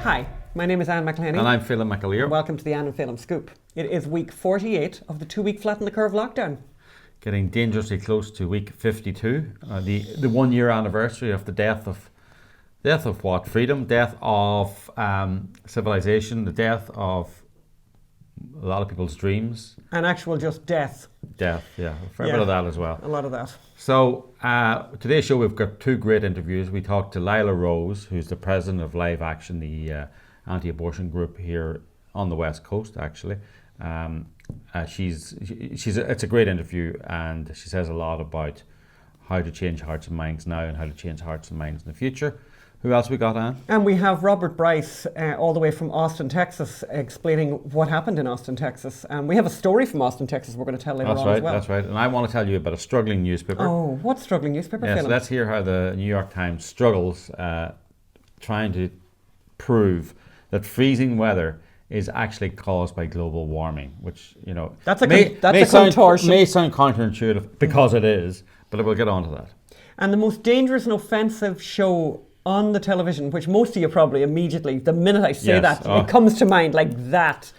Hi, my name is Anne McElhenney. And I'm Phelim McAleer. Welcome to the Anne and Phelim Scoop. It is week 48 of the 2-week Flatten the Curve lockdown. Getting dangerously close to week 52, the 1 year anniversary of the death of what? Freedom, death of civilization, the death of a lot of people's dreams. And actual just death. Death, yeah. A fair bit of that as well. A lot of that. So today's show we've got two great interviews. We talked to Lila Rose, who's the president of Live Action, the anti-abortion group here on the West Coast, actually. It's a great interview, and she says a lot about how to change hearts and minds now and how to change hearts and minds in the future. Who else we got, Anne? And we have Robert Bryce, all the way from Austin, Texas, explaining what happened in Austin, Texas. And we have a story from Austin, Texas we're going to tell later on as well. That's right. And I want to tell you about a struggling newspaper. Oh, what struggling newspaper? Yes, let's hear how the New York Times struggles trying to prove that freezing weather is actually caused by global warming, which, you know, may sound counterintuitive because it is, but we'll get on to that. And the most dangerous and offensive show on the television, which most of you probably immediately, the minute I say it comes to mind like that.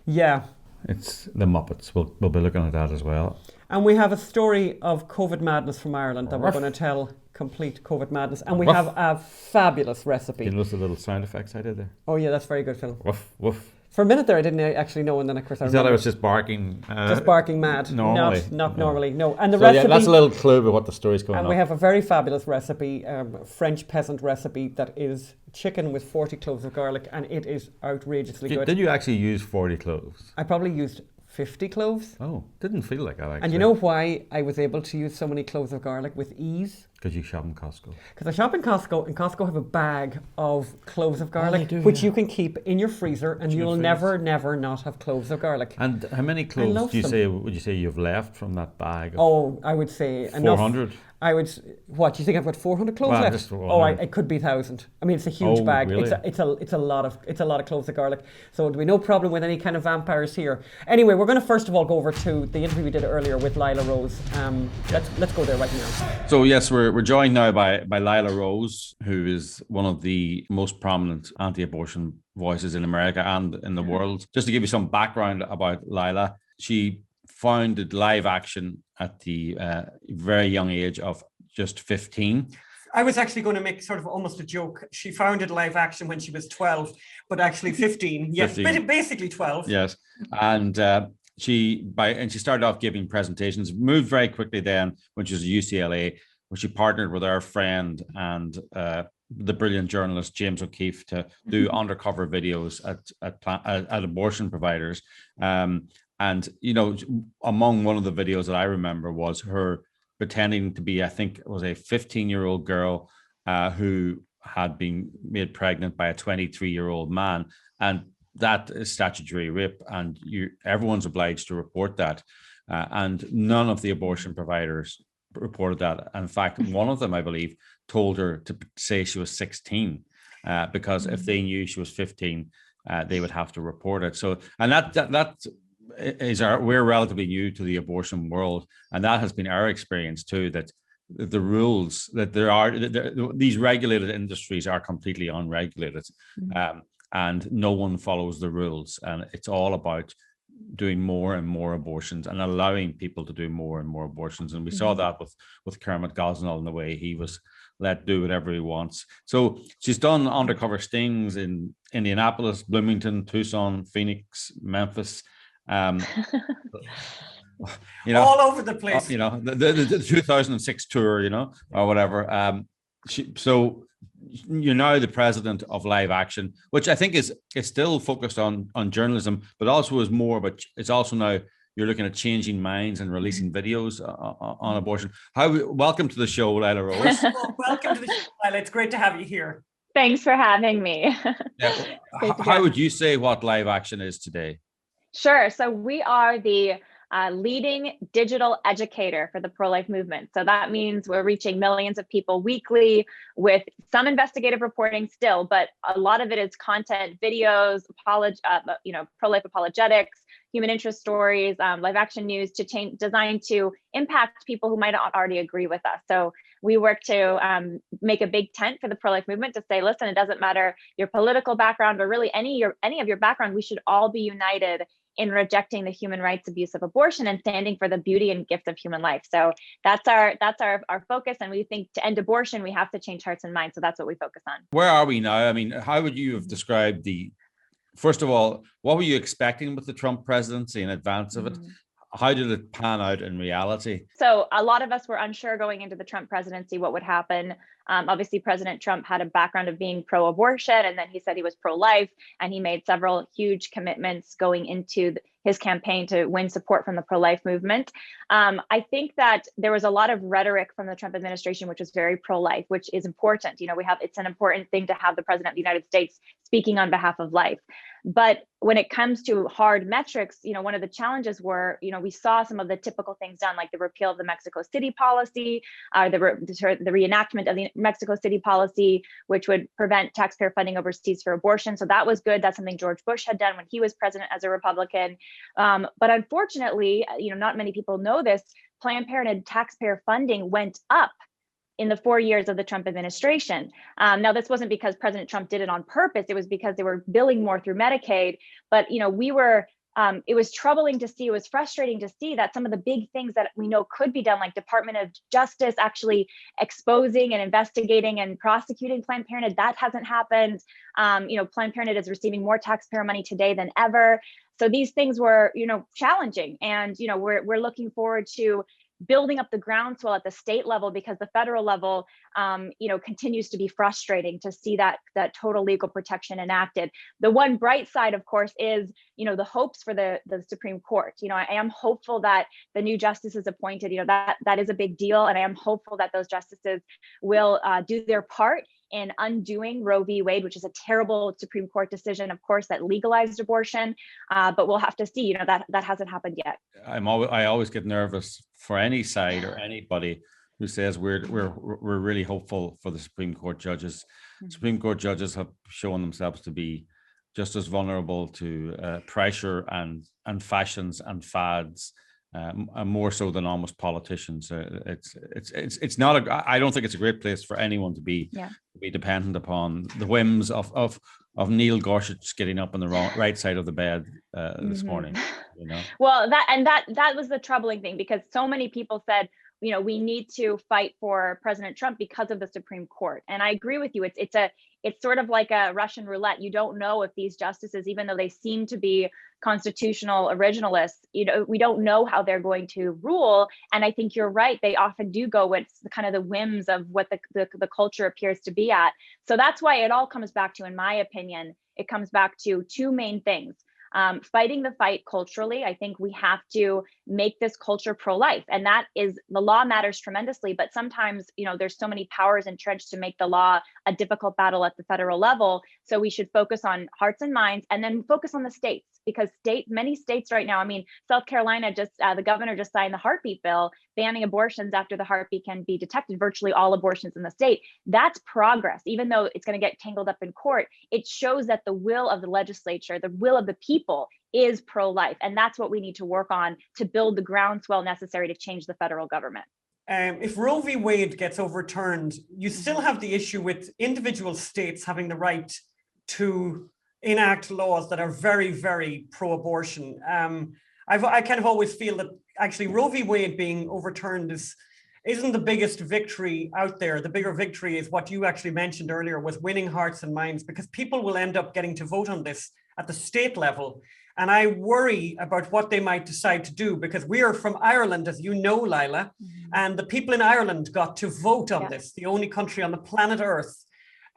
Yeah. It's the Muppets. We'll be looking at that as well. And we have a story of COVID madness from Ireland that we're going to tell, complete COVID madness. And we have a fabulous recipe. You notice the little sound effects I did there? Oh yeah, that's very good, Phil. Woof, woof. For a minute there, I didn't actually know, and then of course I thought I was just barking. Just barking mad. Normally. Not normally, no. And the recipe... Yeah, that's a little clue about what the story's going on. And we have a very fabulous recipe, French peasant recipe, that is chicken with 40 cloves of garlic, and it is outrageously good. Did you actually use 40 cloves? I probably used 50 cloves. Oh, didn't feel like that actually. And you know why I was able to use so many cloves of garlic with ease? Because you shop in Costco. Because I shop in Costco, and Costco have a bag of cloves of garlic, which you can keep in your freezer, and you'll never not have cloves of garlic. And how many cloves would you say you've left from that bag? I would say 400. Enough. I would. What, do you think I've got 400 cloves left? It could be 1,000. I mean, it's a huge bag. Really? It's a lot of cloves of garlic. So there'll be no problem with any kind of vampires here. Anyway, we're going to first of all go over to the interview we did earlier with Lila Rose. Let's go there right now. So yes, we're joined now by Lila Rose, who is one of the most prominent anti-abortion voices in America and in the world. Just to give you some background about Lila, she founded Live Action at the very young age of just 15. I was actually going to make sort of almost a joke. She founded Live Action when she was 12, but actually 15. Yes, 15. Basically 12. Yes, and she started off giving presentations. Moved very quickly then when she was at UCLA, where she partnered with our friend and the brilliant journalist James O'Keefe to do undercover videos at abortion providers. And, you know, among one of the videos that I remember was her pretending to be, I think it was a 15-year-old girl who had been made pregnant by a 23-year-old man. And that is statutory rape, and everyone's obliged to report that. And none of the abortion providers reported that. In fact, one of them, I believe, told her to say she was 16 because if they knew she was 15, they would have to report it. So, and that we're relatively new to the abortion world, and that has been our experience too, that the rules that these regulated industries are completely unregulated, and no one follows the rules, and it's all about doing more and more abortions and allowing people to do more and more abortions. And we saw that with Kermit Gosnell and the way he was let do whatever he wants. So she's done undercover stings in Indianapolis, Bloomington, Tucson, Phoenix, Memphis, you know, all over the place. You know, the 2006 tour, you know, or whatever. So you're now the president of Live Action, which I think is still focused on journalism, but also is more. But it's also now you're looking at changing minds and releasing videos on abortion. Welcome to the show, Lila Rose. Welcome to the show, Lila. It's great to have you here. Thanks for having me. Yeah. How would you say what Live Action is today? Sure. So we are the leading digital educator for the pro-life movement. So that means we're reaching millions of people weekly with some investigative reporting still, but a lot of it is content, videos, pro-life apologetics, human interest stories, live action news designed to impact people who might not already agree with us. So we work to make a big tent for the pro-life movement to say, listen, it doesn't matter your political background or really any of your background. We should all be united in rejecting the human rights abuse of abortion and standing for the beauty and gift of human life. So that's our focus. And we think to end abortion, we have to change hearts and minds. So that's what we focus on. Where are we now? I mean, how would you have described first of all, what were you expecting with the Trump presidency in advance of it? How did it pan out in reality? So a lot of us were unsure going into the Trump presidency what would happen. Obviously, President Trump had a background of being pro-abortion, and then he said he was pro-life, and he made several huge commitments going into his campaign to win support from the pro-life movement. I think that there was a lot of rhetoric from the Trump administration, which was very pro-life, which is important. It's an important thing to have the president of the United States speaking on behalf of life. But when it comes to hard metrics, one of the challenges were, we saw some of the typical things done, like the repeal of the Mexico City policy, the reenactment of the Mexico City policy, which would prevent taxpayer funding overseas for abortion. So that was good. That's something George Bush had done when he was president as a Republican. But unfortunately, not many people know this, Planned Parenthood taxpayer funding went up in the 4 years of the Trump administration. Now, this wasn't because President Trump did it on purpose. It was because they were billing more through Medicaid. But, it was troubling to see, it was frustrating to see that some of the big things that we know could be done, like Department of Justice actually exposing and investigating and prosecuting Planned Parenthood, that hasn't happened. Planned Parenthood is receiving more taxpayer money today than ever. So these things were, challenging. And, we're looking forward to building up the groundswell at the state level, because the federal level, continues to be frustrating to see that total legal protection enacted. The one bright side, of course, is, the hopes for the Supreme Court. I am hopeful that the new justices appointed, that is a big deal. And I am hopeful that those justices will do their part in undoing Roe v. Wade, which is a terrible Supreme Court decision, of course, that legalized abortion. But we'll have to see, that hasn't happened yet. I always get nervous for any side or anybody who says we're really hopeful for the Supreme Court judges. Supreme Court judges have shown themselves to be just as vulnerable to pressure and fashions and fads, more so than almost politicians. It's not I don't think it's a great place for anyone to be dependent upon the whims of Neil Gorsuch getting up on the right side of the bed this morning. Well, that was the troubling thing, because so many people said, we need to fight for President Trump because of the Supreme Court. And I agree with you. It's sort of like a Russian roulette. You don't know if these justices, even though they seem to be constitutional originalists, we don't know how they're going to rule. And I think you're right. They often do go with kind of the whims of what the culture appears to be at. So that's why it all comes back to, in my opinion, it comes back to two main things. Fighting the fight culturally. I think we have to make this culture pro-life, and that is, the law matters tremendously, but sometimes, there's so many powers entrenched to make the law a difficult battle at the federal level. So we should focus on hearts and minds, and then focus on the states, because many states right now, South Carolina the governor just signed the heartbeat bill, banning abortions after the heartbeat can be detected, virtually all abortions in the state. That's progress. Even though it's going to get tangled up in court, it shows that the will of the legislature, the will of the people, is pro-life. And that's what we need to work on to build the groundswell necessary to change the federal government. If Roe v. Wade gets overturned, you still have the issue with individual states having the right to enact laws that are very, very pro-abortion. I kind of always feel that actually Roe v. Wade being overturned isn't the biggest victory out there. The bigger victory is what you actually mentioned earlier, with winning hearts and minds, because people will end up getting to vote on this at the state level. And I worry about what they might decide to do, because we are from Ireland, as you know, Lila, and the people in Ireland got to vote on this, the only country on the planet Earth.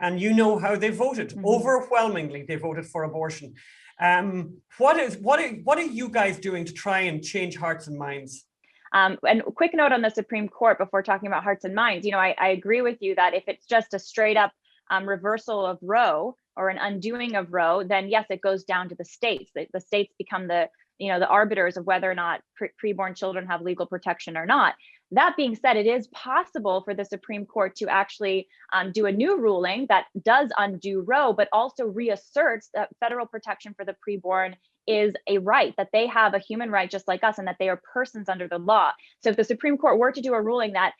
And you know how they voted. Overwhelmingly, they voted for abortion. What are you guys doing to try and change hearts and minds? And a quick note on the Supreme Court before talking about hearts and minds. I agree with you that if it's just a straight up reversal of Roe, or an undoing of Roe, then yes, it goes down to the states. The states become the arbiters of whether or not preborn children have legal protection or not. That being said, it is possible for the Supreme Court to actually do a new ruling that does undo Roe, but also reasserts that federal protection for the preborn is a right, that they have a human right just like us, and that they are persons under the law. So if the Supreme Court were to do a ruling that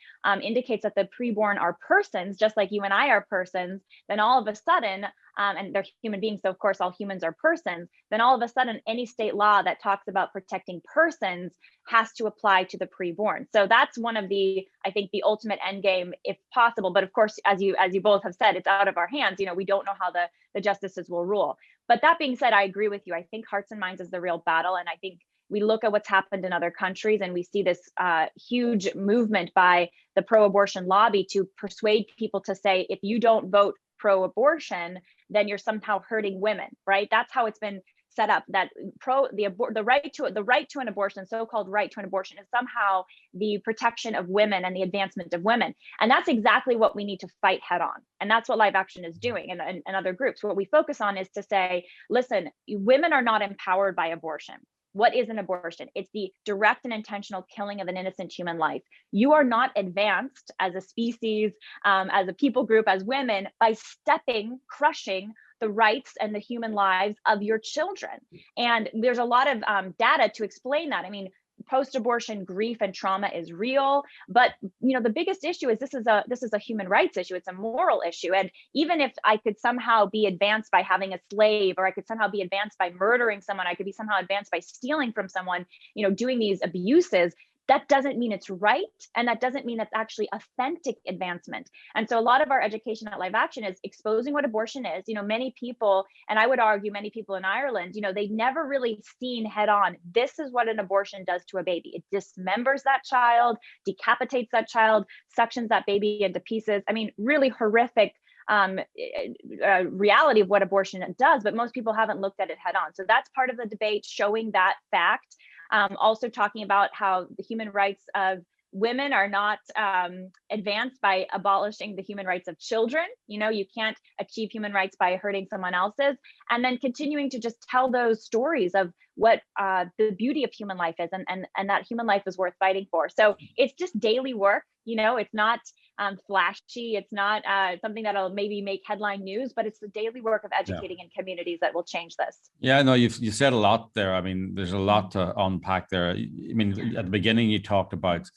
indicates that the preborn are persons, just like you and I are persons, then all of a sudden, and they're human beings, so of course all humans are persons, then all of a sudden any state law that talks about protecting persons has to apply to the preborn. So that's one of the, I think, the ultimate end game, if possible. But of course, as you both have said, it's out of our hands. You know, we don't know how the justices will rule. But that being said, I agree with you. I think hearts and minds is the real battle. And I think we look at what's happened in other countries and we see this huge movement by the pro-abortion lobby to persuade people to say, if you don't vote pro-abortion, then you're somehow hurting women, right? That's how it's been set up, that the right to an abortion, so-called right to an abortion, is somehow the protection of women and the advancement of women. And that's exactly what we need to fight head on. And that's what Live Action is doing, and other groups. What we focus on is to say, listen, women are not empowered by abortion. What is an abortion? It's the direct and intentional killing of an innocent human life. You are not advanced as a species, as a people group, as women, by crushing the rights and the human lives of your children. And there's a lot of data to explain that. I mean, post-abortion grief and trauma is real, but the biggest issue is this is a human rights issue. It's a moral issue. And even if I could somehow be advanced by having a slave, or I could somehow be advanced by murdering someone, I could be somehow advanced by stealing from someone, doing these abuses, that doesn't mean it's right. And that doesn't mean it's actually authentic advancement. And so a lot of our education at Live Action is exposing what abortion is. Many people, and I would argue many people in Ireland, they've never really seen head on, this is what an abortion does to a baby. It dismembers that child, decapitates that child, sections that baby into pieces. I mean, really horrific reality of what abortion does, but most people haven't looked at it head on. So that's part of the debate, showing that fact. Also talking about how the human rights of women are not advanced by abolishing the human rights of children. You can't achieve human rights by hurting someone else's. And then continuing to just tell those stories of what the beauty of human life is, and that human life is worth fighting for. So it's just daily work. It's not flashy. It's not something that'll maybe make headline news, but it's the daily work of educating in communities that will change this. Yeah, no, you said a lot there. I mean, there's a lot to unpack there. I mean, at the beginning, you talked about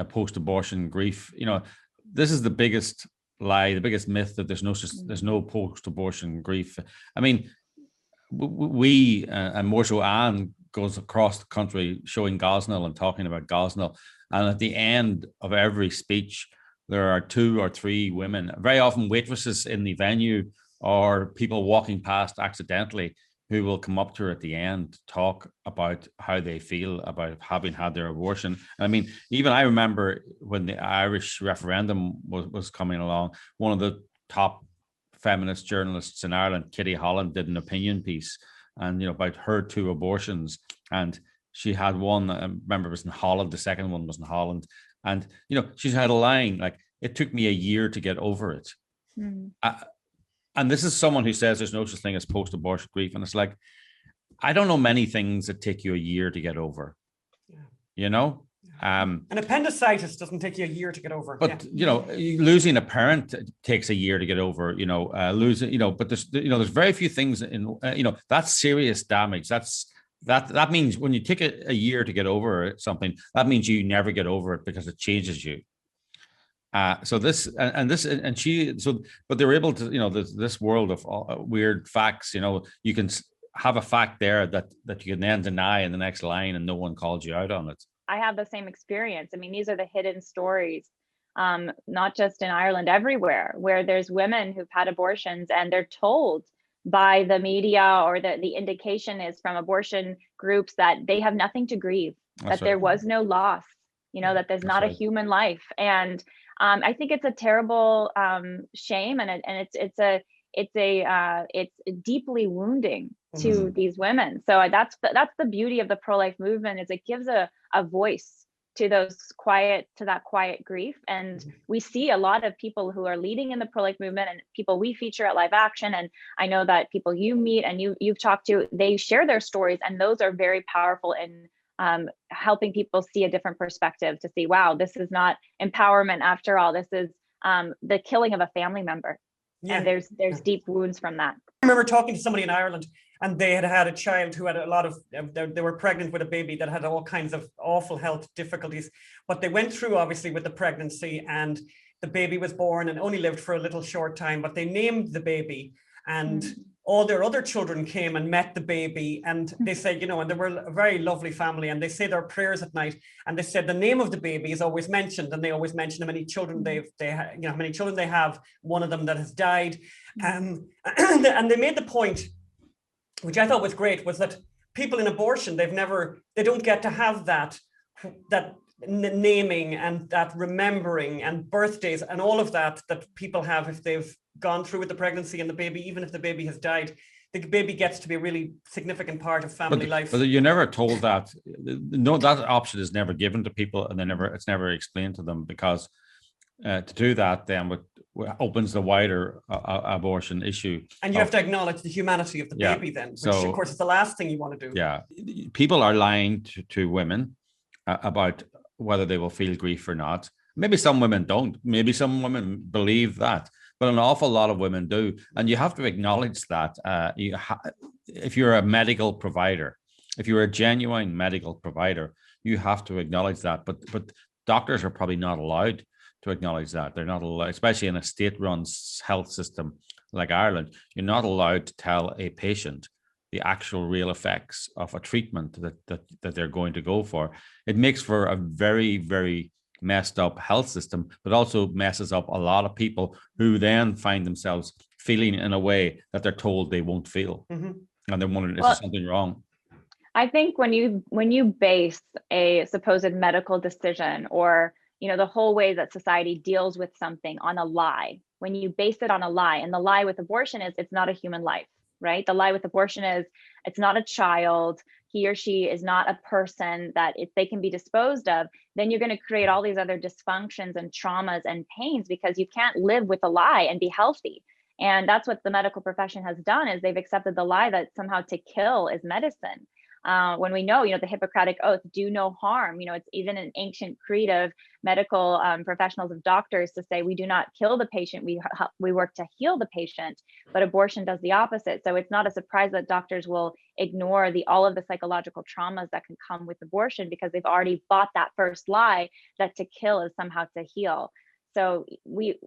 post-abortion grief. This is the biggest lie, the biggest myth, that there's no post-abortion grief. I mean, we and more so Anne goes across the country showing Gosnell and talking about Gosnell, and at the end of every speech there are 2 or 3 women, very often waitresses in the venue or people walking past accidentally, who will come up to her at the end to talk about how they feel about having had their abortion. I mean, even I remember when the Irish referendum was coming along, one of the top feminist journalists in Ireland, Kitty Holland, did an opinion piece and about her 2 abortions, and she had one, I remember, it was in Holland, the second one was in Holland, and she had a line like, "It took me a year to get over it." And this is someone who says there's no such thing as post-abortion grief, and it's like, I don't know many things that take you a year to get over. An appendicitis doesn't take you a year to get over. But losing a parent takes a year to get over. But there's very few things in that's serious damage. That means when you take a year to get over something, that means you never get over it because it changes you. But they were able to, this world of weird facts, you can have a fact there that you can then deny in the next line and no one calls you out on it. I have the same experience. I mean, these are the hidden stories, not just in Ireland, everywhere, where there's women who've had abortions and they're told by the media, or the indication is from abortion groups, that they have nothing to grieve, that there was no loss, that there's not a human life. And I think it's a terrible shame, and it's deeply wounding to these women. So that's the beauty of the pro-life movement, is it gives a voice to that quiet grief. And we see a lot of people who are leading in the pro-life movement, and people we feature at Live Action, and I know that people you meet and you've talked to, they share their stories, and those are very powerful in helping people see a different perspective, to see, wow, this is not empowerment after all. This is the killing of a family member. And there's deep wounds from that. I remember talking to somebody in Ireland, and they had a child who had a lot of, they were pregnant with a baby that had all kinds of awful health difficulties. But they went through, obviously, with the pregnancy, and the baby was born and only lived for a little short time, but they named the baby, and all their other children came and met the baby, and they said, you know, and they were a very lovely family, and they say their prayers at night, and they said the name of the baby is always mentioned, and they always mention how many children how many children they have, one of them that has died. And they made the point, which I thought was great, was that people in abortion, they don't get to have that naming and that remembering and birthdays and all of that people have if they've gone through with the pregnancy and the baby. Even if the baby has died, the baby gets to be a really significant part of family life. But you're never told that. No, that option is never given to people, and it's never explained to them, because to do that then opens the wider abortion issue. And you have to acknowledge the humanity of the baby then, which of course is the last thing you want to do. Yeah, people are lying to women about whether they will feel grief or not. Maybe some women don't. Maybe some women believe that, but an awful lot of women do. And you have to acknowledge that. If you're a medical provider, if you're a genuine medical provider, you have to acknowledge that. But doctors are probably not allowed to acknowledge that. They're not allowed, especially in a state-run health system like Ireland. You're not allowed to tell a patient the actual real effects of a treatment that they're going to go for. It makes for a very, very messed up health system, but also messes up a lot of people who then find themselves feeling in a way that they're told they won't feel. And they're wondering, is there something wrong? I think when you base a supposed medical decision, or the whole way that society deals with something on a lie, when you base it on a lie, and the lie with abortion is it's not a human life, right? The lie with abortion is it's not a child, he or she is not a person that if they can be disposed of, then you're going to create all these other dysfunctions and traumas and pains, because you can't live with a lie and be healthy. And that's what the medical profession has done, is they've accepted the lie that somehow to kill is medicine. When we know, the Hippocratic Oath, do no harm, it's even an ancient creed of medical professionals, of doctors, to say we do not kill the patient, we work to heal the patient, but abortion does the opposite. So it's not a surprise that doctors will ignore all of the psychological traumas that can come with abortion, because they've already bought that first lie that to kill is somehow to heal. So we,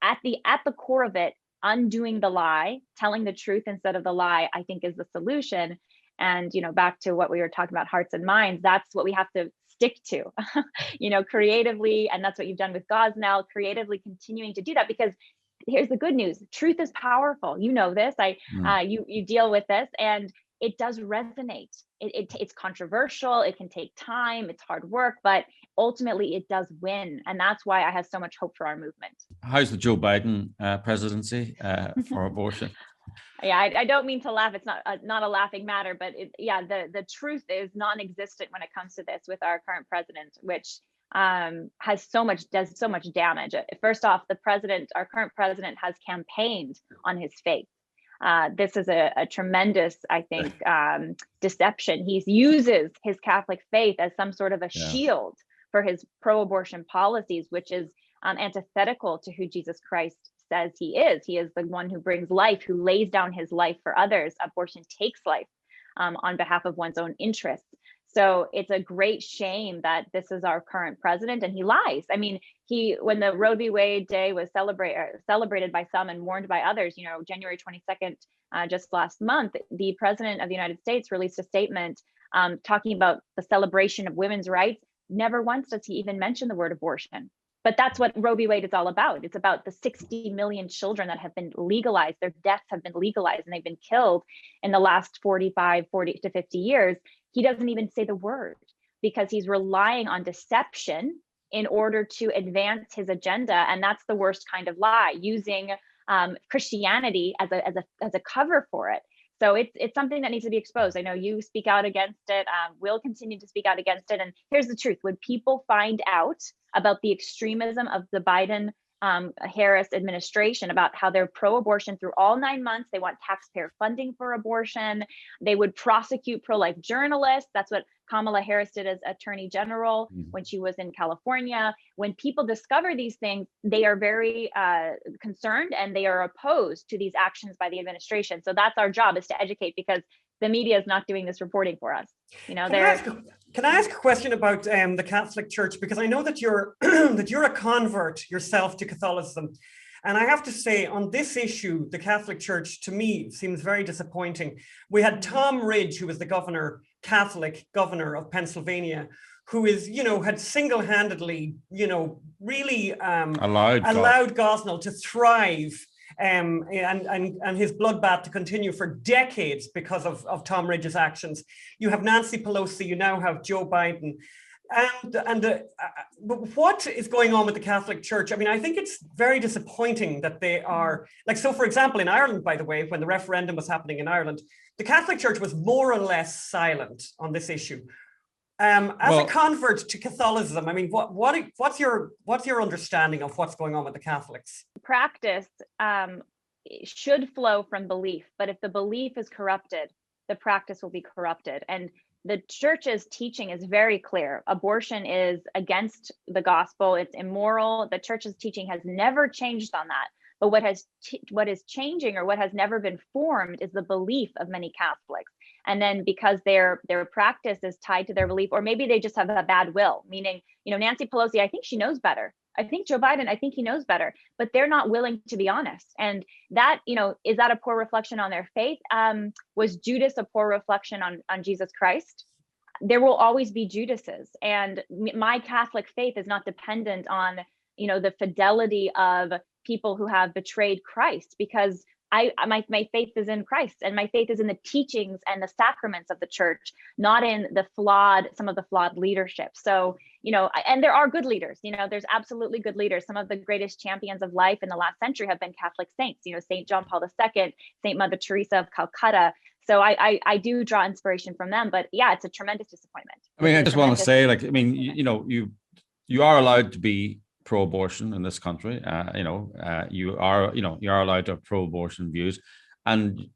at the core of it, undoing the lie, telling the truth instead of the lie, I think is the solution. And, back to what we were talking about, hearts and minds, that's what we have to stick to, creatively. And that's what you've done with Gosnell, creatively continuing to do that, because here's the good news. Truth is powerful. You know this, you deal with this, and it does resonate. It's controversial. It can take time. It's hard work, but ultimately it does win. And that's why I have so much hope for our movement. How's the Joe Biden presidency for abortion? Yeah, I don't mean to laugh. It's not a laughing matter, but the truth is non-existent when it comes to this with our current president, which does so much damage. First off, our current president has campaigned on his faith. This is a tremendous, I think, deception. He uses his Catholic faith as some sort of a shield for his pro-abortion policies, which is antithetical to who Jesus Christ says he is. He is the one who brings life, who lays down his life for others. Abortion takes life on behalf of one's own interests. So it's a great shame that this is our current president, and he lies. I mean, when the Roe v. Wade Day was celebrated by some and mourned by others, January 22nd, just last month, the president of the United States released a statement talking about the celebration of women's rights. Never once does he even mention the word abortion. But that's what Roe v. Wade is all about. It's about the 60 million children that have been legalized. Their deaths have been legalized, and they've been killed in the last 40 to 50 years. He doesn't even say the word, because he's relying on deception in order to advance his agenda. And that's the worst kind of lie, using Christianity as a cover for it. So it's something that needs to be exposed. I know you speak out against it. We'll continue to speak out against it. And here's the truth. When people find out about the extremism of the Biden-Harris administration, about how they're pro-abortion through all 9 months, they want taxpayer funding for abortion, they would prosecute pro-life journalists. That's what Kamala Harris did as Attorney General when she was in California. When people discover these things, they are very concerned, and they are opposed to these actions by the administration. So that's our job, is to educate, because the media is not doing this reporting for us. You know, Can I ask a question about the Catholic Church? Because I know that you're that you're a convert yourself to Catholicism. And I have to say, on this issue, the Catholic Church, to me, seems very disappointing. We had Tom Ridge, who was the Catholic governor of Pennsylvania, who is, had single-handedly, really allowed Gosnell to thrive and his bloodbath to continue for decades because of Tom Ridge's actions. You have Nancy Pelosi, you now have Joe Biden. But what is going on with the Catholic Church? I mean, I think it's very disappointing that they are so, for example, in Ireland, by the way, when the referendum was happening in Ireland, the Catholic Church was more or less silent on this issue. As a convert to Catholicism, I mean, what's your understanding of what's going on with the Catholics? Practice should flow from belief, but if the belief is corrupted, the practice will be corrupted. And the church's teaching is very clear. Abortion is against the gospel. It's immoral. The church's teaching has never changed on that. But what is changing, or what has never been formed, is the belief of many Catholics. And then because their practice is tied to their belief, or maybe they just have a bad will, meaning, Nancy Pelosi, I think she knows better. I think Joe Biden, I think he knows better, but they're not willing to be honest. And that, is that a poor reflection on their faith? Was Judas a poor reflection on Jesus Christ? There will always be Judases. And my Catholic faith is not dependent on, the fidelity of people who have betrayed Christ, because my faith is in Christ, and my faith is in the teachings and the sacraments of the church, not in some of the flawed leadership. So, and there are good leaders, there's absolutely good leaders. Some of the greatest champions of life in the last century have been Catholic saints, St. John Paul II, St. Mother Teresa of Calcutta. So I do draw inspiration from them, but yeah, it's a tremendous disappointment. I mean, I just want to say, you are allowed to be pro-abortion in this country. You are allowed to have pro-abortion views, and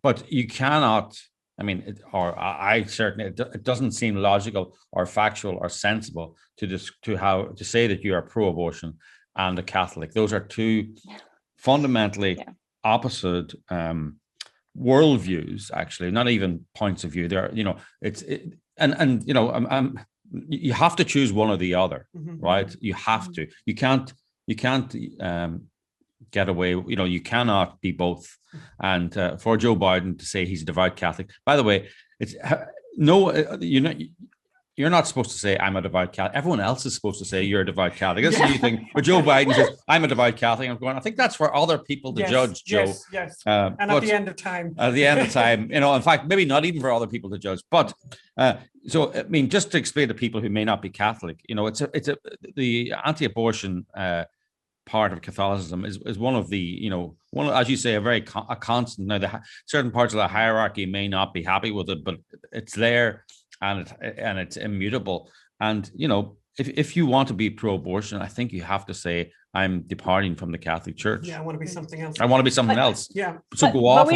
but you cannot. I mean, it doesn't seem logical or factual or sensible to say that you are pro-abortion and a Catholic. Those are two fundamentally opposite worldviews. Actually, not even points of view. There, you have to choose one or the other, right? You have to. You can't get away. You cannot be both. And for Joe Biden to say he's a devout Catholic, by the way, it's you're not supposed to say I'm a devout Catholic. Everyone else is supposed to say you're a devout Catholic. That's the new thing. But Joe Biden says I'm a devout Catholic. I'm going, I think that's for other people to judge, Joe. Yes. And at the end of time. At the end of time, in fact, maybe not even for other people to judge. But so I mean, just to explain to people who may not be Catholic, it's the anti-abortion part of Catholicism is one of the, as you say, a constant. Now, certain parts of the hierarchy may not be happy with it, but it's there. And it's immutable. And, if you want to be pro-abortion, I think you have to say, I'm departing from the Catholic Church. Yeah, I want to be something else. I want to be something else. Yeah. So go off.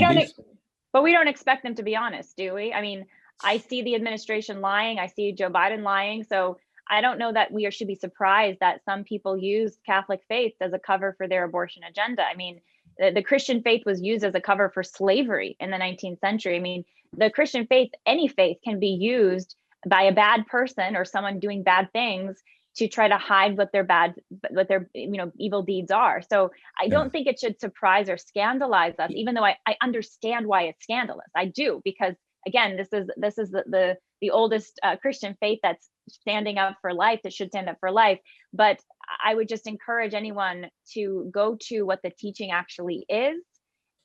But we don't expect them to be honest, do we? I mean, I see the administration lying. I see Joe Biden lying. So I don't know that we should be surprised that some people use Catholic faith as a cover for their abortion agenda. I mean, the Christian faith was used as a cover for slavery in the 19th century. I mean, the Christian faith, any faith, can be used by a bad person or someone doing bad things to try to hide what their evil deeds are. So I don't think it should surprise or scandalize us, even though I understand why it's scandalous. I do, because again, this is the oldest Christian faith that's standing up for life, that should stand up for life. But I would just encourage anyone to go to what the teaching actually is,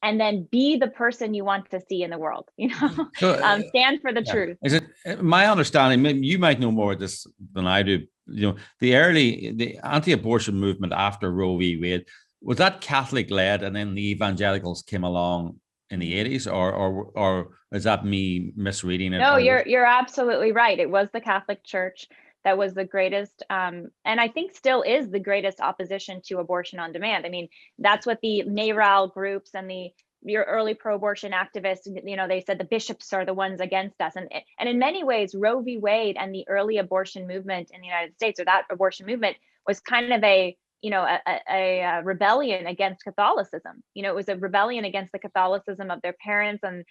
and then be the person you want to see in the world, stand for the truth. Is it my understanding, maybe you might know more of this than I do, the anti-abortion movement after Roe v. Wade, was that Catholic led and then the evangelicals came along in the 80s, or is that me misreading it? No, you're absolutely right. It was the Catholic Church that was the greatest, and I think still is the greatest opposition to abortion on demand. I mean, that's what the NARAL groups and your early pro-abortion activists, they said the bishops are the ones against us. And in many ways, Roe v. Wade and the early abortion movement in the United States, or that abortion movement, was kind of a a rebellion against Catholicism. It was a rebellion against the Catholicism of their parents and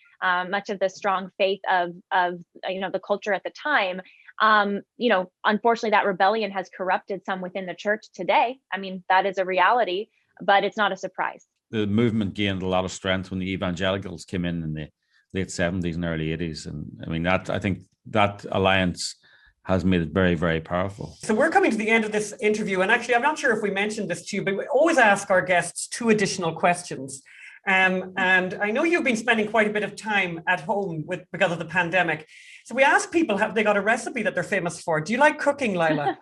much of the strong faith of the culture at the time. Unfortunately, that rebellion has corrupted some within the church today. I mean, that is a reality, but it's not a surprise. The movement gained a lot of strength when the evangelicals came in the late 70s and early 80s. And I mean, I think that alliance has made it very, very powerful. So we're coming to the end of this interview. And actually, I'm not sure if we mentioned this to you, but we always ask our guests 2 additional questions. And I know you've been spending quite a bit of time at home because of the pandemic. So we ask people, have they got a recipe that they're famous for? Do you like cooking, Lila?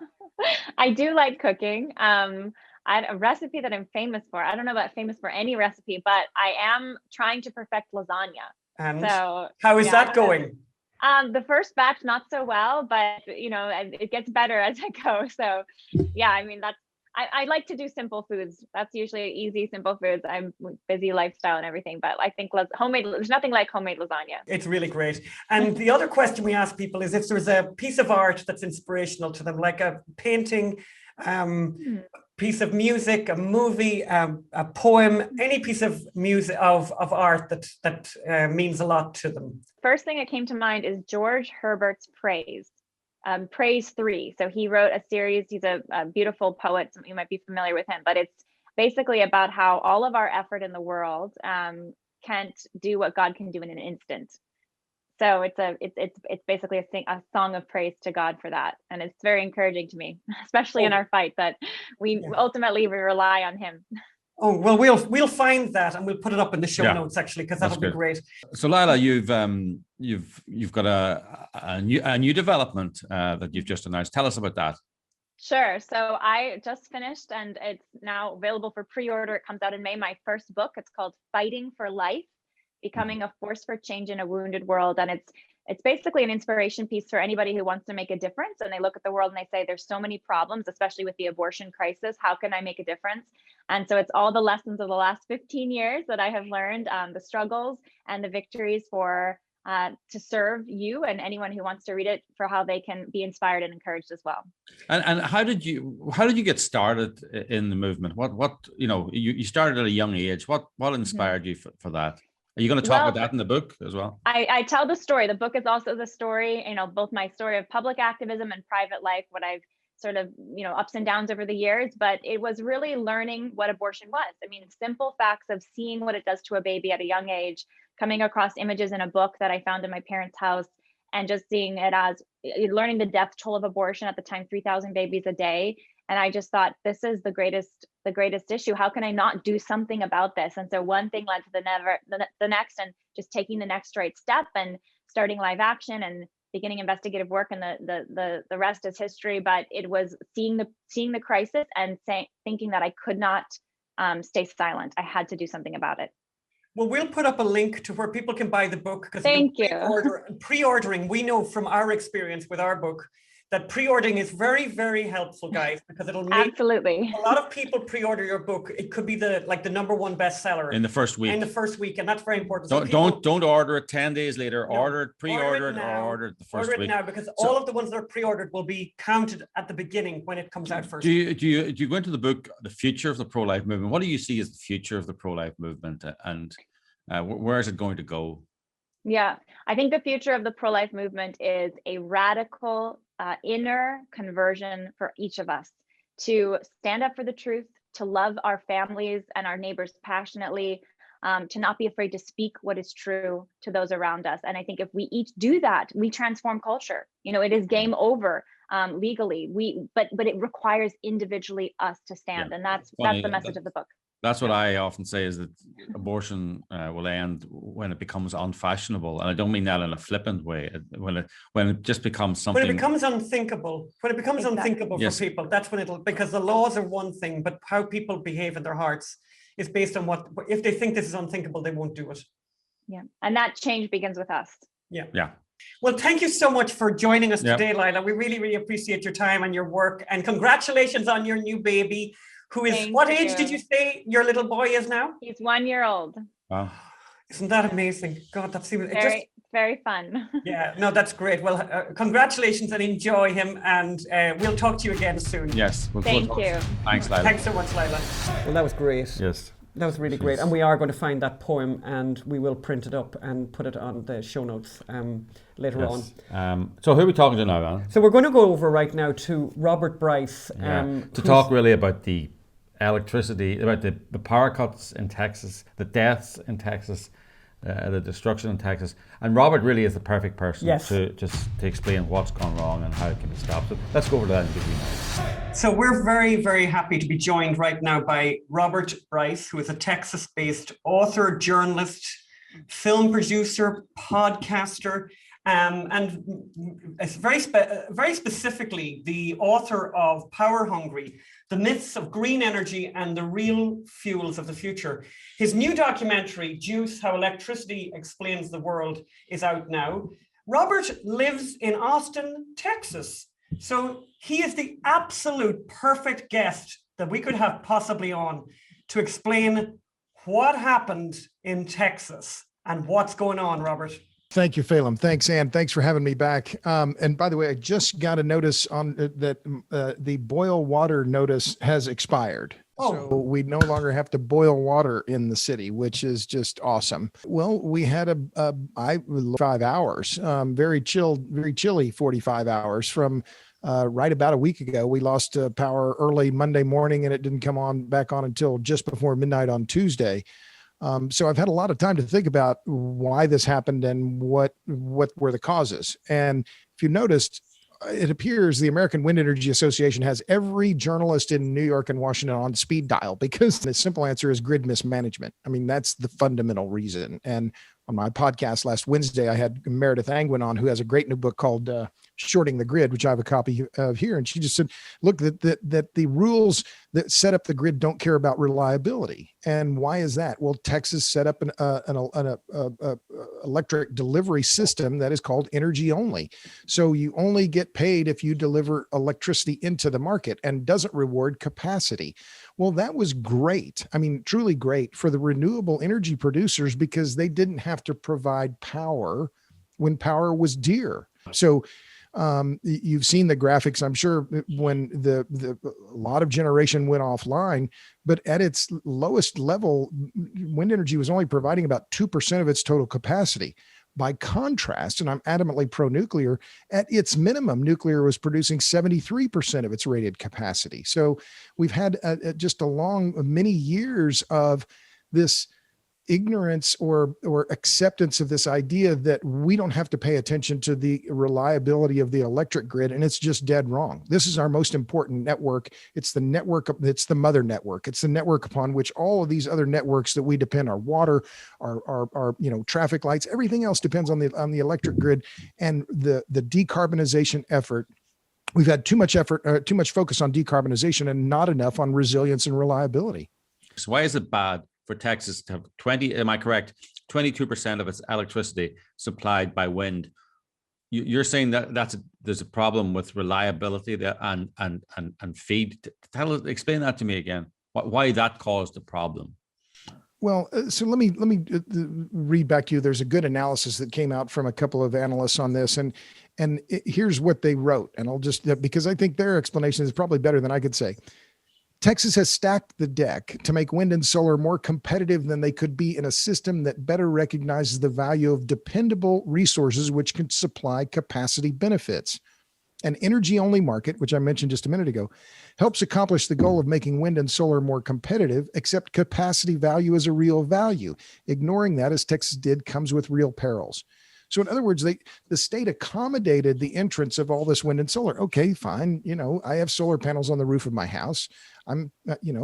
I do like cooking. A recipe that I'm famous for. I don't know about famous for any recipe, but I am trying to perfect lasagna. And so how is that going? The first batch, not so well, but it gets better as I go. So yeah, I mean, I like to do simple foods. That's usually easy, simple foods. I'm busy lifestyle and everything, but I think there's nothing like homemade lasagna. It's really great. And the other question we ask people is if there's a piece of art that's inspirational to them, like a painting, piece of music, a movie, a poem, any piece of music of art that means a lot to them. First thing that came to mind is George Herbert's Praise. Praise 3. So he wrote a series. He's a beautiful poet. You might be familiar with him, but it's basically about how all of our effort in the world can't do what God can do in an instant. So it's basically a song of praise to God for that, and it's very encouraging to me, especially in our fight that we ultimately rely on Him. Oh well, we'll find that and we'll put it up in the show notes actually, because that'll be great. So Lila, you've got a new development that you've just announced. Tell us about that. Sure. So I just finished, and it's now available for pre-order. It comes out in May. My first book. It's called Fighting for Life: Becoming a Force for Change in a Wounded World, and it's basically an inspiration piece for anybody who wants to make a difference. And they look at the world and they say, there's so many problems, especially with the abortion crisis. How can I make a difference? And so it's all the lessons of the last 15 years that I have learned, the struggles and the victories to serve you and anyone who wants to read it, for how they can be inspired and encouraged as well. And how did you get started in the movement? What you started at a young age. What inspired you for that? Are you going to talk about that in the book as well? I tell the story. The book is also the story, both my story of public activism and private life, what I've sort of, ups and downs over the years, but it was really learning what abortion was. I mean, simple facts of seeing what it does to a baby at a young age, coming across images in a book that I found in my parents' house, and just seeing it as learning the death toll of abortion at the time, 3,000 babies a day. And I just thought, this is the greatest issue. How can I not do something about this? And so one thing led to the next, and just taking the next right step and starting live action and beginning investigative work, and the rest is history. But it was seeing the crisis and thinking that I could not stay silent. I had to do something about it. Well, we'll put up a link to where people can buy the book, because pre-ordering, we know from our experience with our book that pre-ordering is very, very helpful, guys, because it'll make absolutely a lot of people pre-order your book. It could be the number one bestseller in the first week. And that's very important. Don't order it 10 days later. No, order it, pre-order it, or order it the first week. Order it now, because all of the ones that are pre-ordered will be counted at the beginning when it comes out first. Do you go into the book the future of the pro-life movement? What do you see as the future of the pro-life movement, and where is it going to go? Yeah, I think the future of the pro-life movement is a radical inner conversion for each of us to stand up for the truth, to love our families and our neighbors passionately, to not be afraid to speak what is true to those around us. And I think if we each do that, we transform culture. it is game over legally. But it requires individually us to stand, and that's the message of the book. That's what I often say, is that abortion will end when it becomes unfashionable, and I don't mean that in a flippant way. When it just becomes something. When it becomes unthinkable. When it becomes unthinkable for people, that's when because the laws are one thing, but how people behave in their hearts is based on what. If they think this is unthinkable, they won't do it. Yeah, and that change begins with us. Yeah. Well, thank you so much for joining us today, Lila. We really, really appreciate your time and your work, and congratulations on your new baby. Who is, what age did you say your little boy is now? He's 1 year old. Wow. Isn't that amazing? God, that's even very fun. Yeah, no, that's great. Well, congratulations and enjoy him. And we'll talk to you again soon. Yes. Thank you. Thanks, Lila. Thanks so much, Lila. Well, that was great. Yes. That was really great. And we are going to find that poem and we will print it up and put it on the show notes later on. So who are we talking to now, Alan? So we're going to go over right now to Robert Bryce. To talk really about the electricity, about the power cuts in Texas, the deaths in Texas, the destruction in Texas. And Robert really is the perfect person to explain what's gone wrong and how it can be stopped. So let's go over to that and give you now. So we're very, very happy to be joined right now by Robert Bryce, who is a Texas-based author, journalist, film producer, podcaster, and very specifically the author of Power Hungry, The Myths of Green Energy and the Real Fuels of the Future. His new documentary, Juice, How Electricity Explains the World, is out now. Robert lives in Austin, Texas. So he is the absolute perfect guest that we could have possibly on to explain what happened in Texas and what's going on, Robert. Thank you, Phelim. Thanks, Ann. Thanks for having me back. And by the way, I just got a notice on that the boil water notice has expired. So we no longer have to boil water in the city, which is just awesome. Well, we had 5 hours, very chilly 45 hours from right about a week ago. We lost power early Monday morning and it didn't come back on until just before midnight on Tuesday. So I've had a lot of time to think about why this happened and what were the causes. And if you noticed, it appears the American Wind Energy Association has every journalist in New York and Washington on speed dial because the simple answer is grid mismanagement. I mean, that's the fundamental reason. And on my podcast last Wednesday, I had Meredith Angwin on, who has a great new book called Shorting the Grid, which I have a copy of here. And she just said, look, that the rules that set up the grid don't care about reliability. And why is that? Well, Texas set up an electric delivery system that is called energy only. So you only get paid if you deliver electricity into the market and doesn't reward capacity. Well, that was great. I mean, truly great for the renewable energy producers because they didn't have to provide power when power was dear. So you've seen the graphics, I'm sure, when a lot of generation went offline, but at its lowest level, wind energy was only providing about 2% of its total capacity. By contrast, and I'm adamantly pro-nuclear, at its minimum, nuclear was producing 73% of its rated capacity. So we've had just many years of this ignorance or acceptance of this idea that we don't have to pay attention to the reliability of the electric grid, and it's just dead wrong. This is our most important network. It's the network, it's the mother network. It's the network upon which all of these other networks that we depend, our water, our traffic lights, everything else depends on the electric grid. And the decarbonization effort, we've had too much focus on decarbonization and not enough on resilience and reliability. So why is it bad for Texas to have 22% of its electricity supplied by wind? You're saying that there's a problem with reliability there and feed. Explain that to me again. Why that caused the problem? Well, so let me read back to you. There's a good analysis that came out from a couple of analysts on this, and here's what they wrote. And I'll just, because I think their explanation is probably better than I could say. Texas has stacked the deck to make wind and solar more competitive than they could be in a system that better recognizes the value of dependable resources which can supply capacity benefits. An energy-only market, which I mentioned just a minute ago, helps accomplish the goal of making wind and solar more competitive, except capacity value is a real value. Ignoring that, as Texas did, comes with real perils. So in other words, the state accommodated the entrance of all this wind and solar. Okay, fine. I have solar panels on the roof of my house.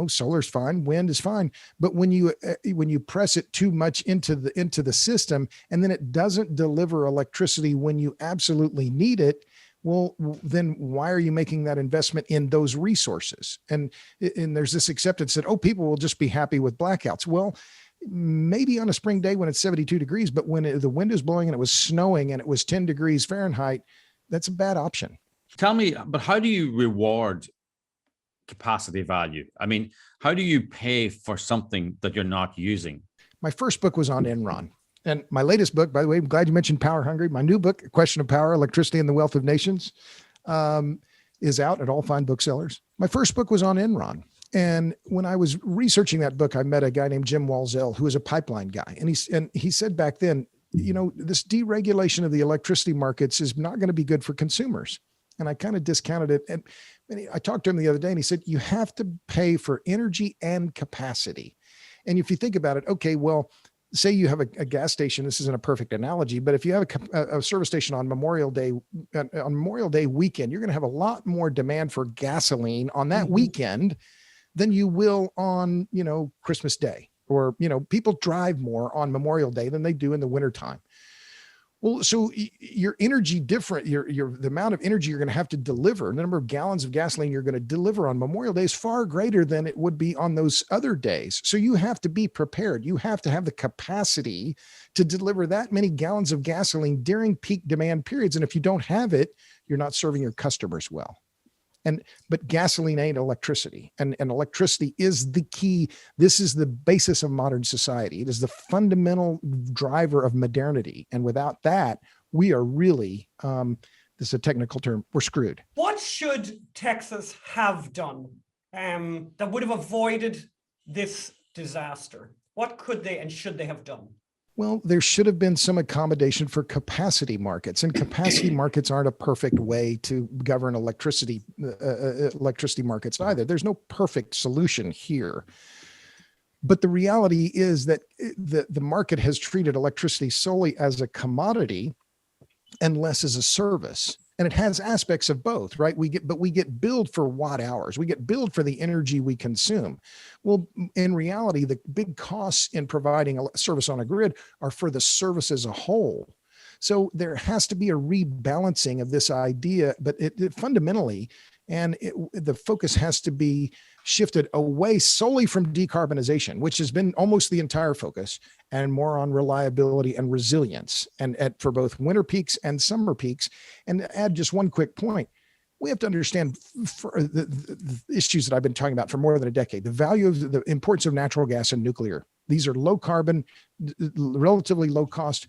Solar's fine. Wind is fine. But when you press it too much into the system, and then it doesn't deliver electricity when you absolutely need it, well, then why are you making that investment in those resources? And there's this acceptance that, people will just be happy with blackouts. Well, maybe on a spring day when it's 72 degrees, but when the wind is blowing and it was snowing and it was 10 degrees Fahrenheit, that's a bad option. Tell me, but how do you reward capacity value? I mean, how do you pay for something that you're not using? My first book was on Enron. And my latest book, by the way, I'm glad you mentioned Power Hungry. My new book, Question of Power, Electricity and the Wealth of Nations, is out at all fine booksellers. My first book was on Enron. And when I was researching that book, I met a guy named Jim Walzell, who was a pipeline guy. And he said back then, you know, this deregulation of the electricity markets is not going to be good for consumers. And I kind of discounted it. And I talked to him the other day and he said, you have to pay for energy and capacity. And if you think about it, okay, well, say you have a gas station. This isn't a perfect analogy, but if you have a service station on Memorial Day weekend, you're going to have a lot more demand for gasoline on that weekend than you will on, you know, Christmas Day, or, you know, people drive more on Memorial Day than they do in the wintertime. Well, so your energy different, the amount of energy you're going to have to deliver, the number of gallons of gasoline you're going to deliver on Memorial Day is far greater than it would be on those other days. So you have to be prepared. You have to have the capacity to deliver that many gallons of gasoline during peak demand periods. And if you don't have it, you're not serving your customers well. But gasoline ain't electricity, and electricity is the key. This is the basis of modern society. It is the fundamental driver of modernity. And without that, we are really, this is a technical term, we're screwed. What should Texas have done that would have avoided this disaster? What could they and should they have done? Well, there should have been some accommodation for capacity markets, and capacity markets aren't a perfect way to govern electricity markets either. There's no perfect solution here. But the reality is that the market has treated electricity solely as a commodity and less as a service. And it has aspects of both, right? We get billed for watt hours. We get billed for the energy we consume. Well, in reality, the big costs in providing a service on a grid are for the service as a whole. So there has to be a rebalancing of this idea, but it fundamentally, and the focus has to be shifted away solely from decarbonization, which has been almost the entire focus, and more on reliability and resilience, and for both winter peaks and summer peaks. And to add just one quick point, we have to understand for the issues that I've been talking about for more than a decade, the value of the importance of natural gas and nuclear. These are low carbon, relatively low cost,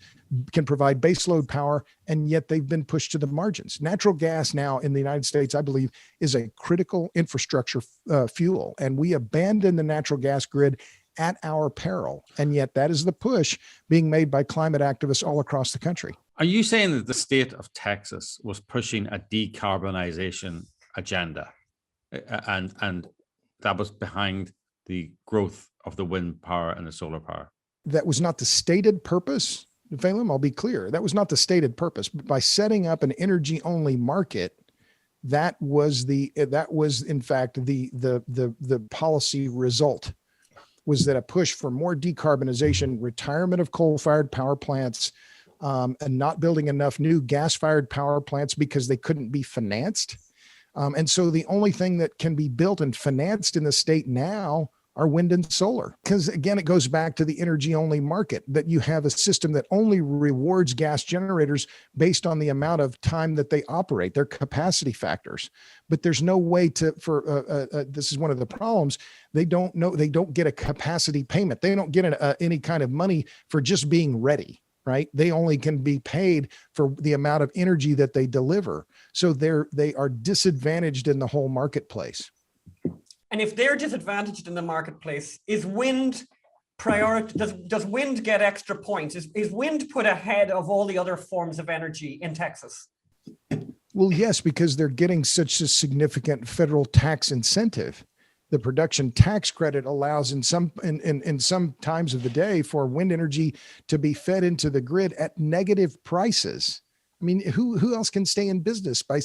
can provide baseload power, and yet they've been pushed to the margins. Natural gas now in the United States, I believe, is a critical infrastructure fuel, and we abandon the natural gas grid at our peril. And yet that is the push being made by climate activists all across the country. Are you saying that the state of Texas was pushing a decarbonization agenda, and that was behind the growth of the wind power and the solar power? That was not the stated purpose, Phelim. I'll be clear. That was not the stated purpose. But by setting up an energy-only market, that was in fact the policy result, was that a push for more decarbonization, retirement of coal-fired power plants, and not building enough new gas-fired power plants because they couldn't be financed. And so the only thing that can be built and financed in the state now are wind and solar. Because again, it goes back to the energy-only market, that you have a system that only rewards gas generators based on the amount of time that they operate, their capacity factors. But there's no way this is one of the problems. They don't get a capacity payment. They don't get any kind of money for just being ready. Right? They only can be paid for the amount of energy that they deliver. So they are disadvantaged in the whole marketplace. And if they're disadvantaged in the marketplace, is wind does wind get extra points? Is wind put ahead of all the other forms of energy in Texas? Well, yes, because they're getting such a significant federal tax incentive. The production tax credit allows in some times of the day for wind energy to be fed into the grid at negative prices. I mean, who else can stay in business by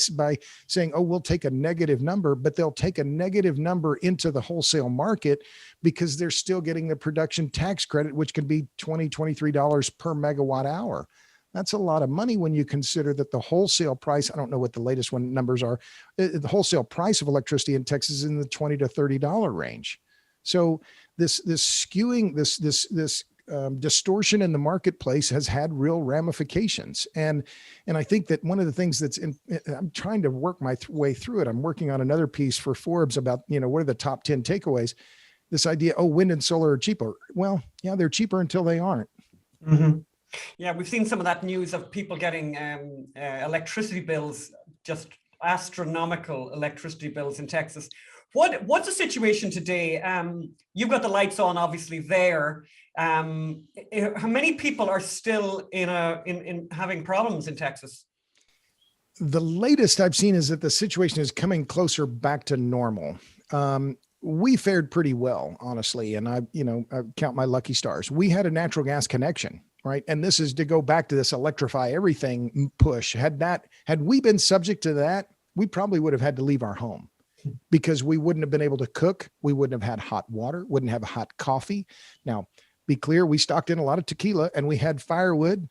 saying, oh, we'll take a negative number, but they'll take a negative number into the wholesale market because they're still getting the production tax credit, which can be $20, $23 per megawatt hour. That's a lot of money when you consider that the wholesale price, I don't know what the latest numbers are, the wholesale price of electricity in Texas is in the $20 to $30 range. So this skewing, this distortion in the marketplace has had real ramifications. And I think that one of the things I'm trying to work my way through it. I'm working on another piece for Forbes about, what are the top 10 takeaways. this idea, oh, wind and solar are cheaper. Well, yeah, they're cheaper until they aren't. Mm-hmm. Yeah, we've seen some of that news of people getting electricity bills, just astronomical electricity bills in Texas. What's the situation today? You've got the lights on, obviously there. How many people are still in having problems in Texas? The latest I've seen is that the situation is coming closer back to normal. We fared pretty well, honestly, and I count my lucky stars. We had a natural gas connection, right? And this is to go back to this electrify everything push. Had we been subject to that, we probably would have had to leave our home, because we wouldn't have been able to cook. We wouldn't have had hot water, wouldn't have hot coffee. Now, be clear, we stocked in a lot of tequila and we had firewood,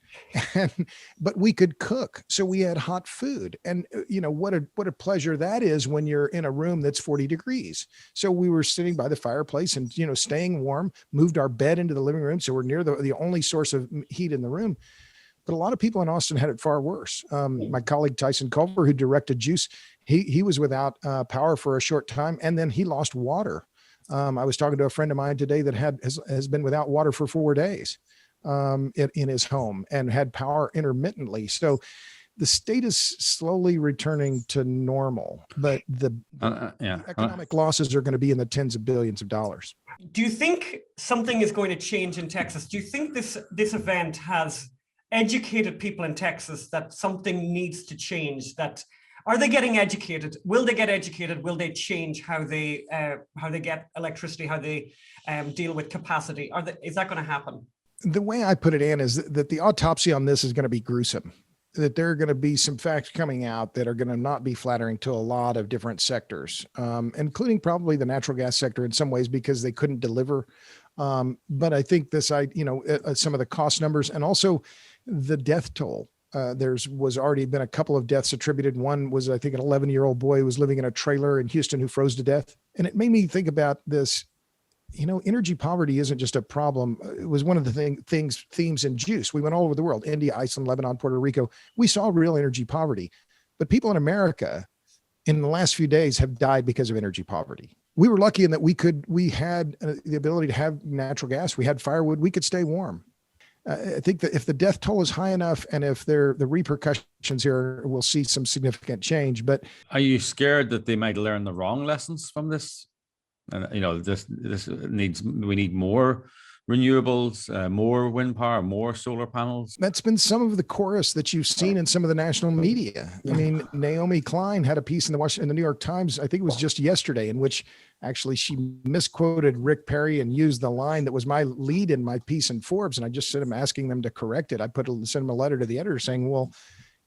but we could cook. So we had hot food. And what a pleasure that is when you're in a room that's 40 degrees. So we were sitting by the fireplace and, staying warm, moved our bed into the living room. So we're near the only source of heat in the room. But a lot of people in Austin had it far worse. My colleague, Tyson Culver, who directed Juice, he was without power for a short time, and then he lost water. I was talking to a friend of mine today that has been without water for 4 days in his home and had power intermittently. So the state is slowly returning to normal, but the economic losses are going to be in the tens of billions of dollars. Do you think something is going to change in Texas? Do you think this event has educated people in Texas that something needs to change? Are they getting educated? Will they get educated? Will they change how they get electricity, how they deal with capacity? Is that going to happen? The way I put it, Ann, is that the autopsy on this is going to be gruesome, that there are going to be some facts coming out that are going to not be flattering to a lot of different sectors, including probably the natural gas sector in some ways, because they couldn't deliver. But I think some of the cost numbers and also the death toll. Was already been a couple of deaths attributed. One was, I think, an 11-year-old boy who was living in a trailer in Houston who froze to death. And it made me think about this. Energy poverty isn't just a problem. It was one of the themes in Juice. We went all over the world: India, Iceland, Lebanon, Puerto Rico. We saw real energy poverty, but people in America in the last few days have died because of energy poverty. We were lucky in that we had the ability to have natural gas. We had firewood. We could stay warm. I think that if the death toll is high enough and if the repercussions here, we'll see some significant change. But are you scared that they might learn the wrong lessons from this? And we need more renewables, more wind power, more solar panels. That's been some of the chorus that you've seen in some of the national media. I mean, Naomi Klein had a piece in the New York Times, I think it was just yesterday, in which actually she misquoted Rick Perry and used the line that was my lead in my piece in Forbes. And I just sent him asking them to correct it. I sent him a letter to the editor saying, well,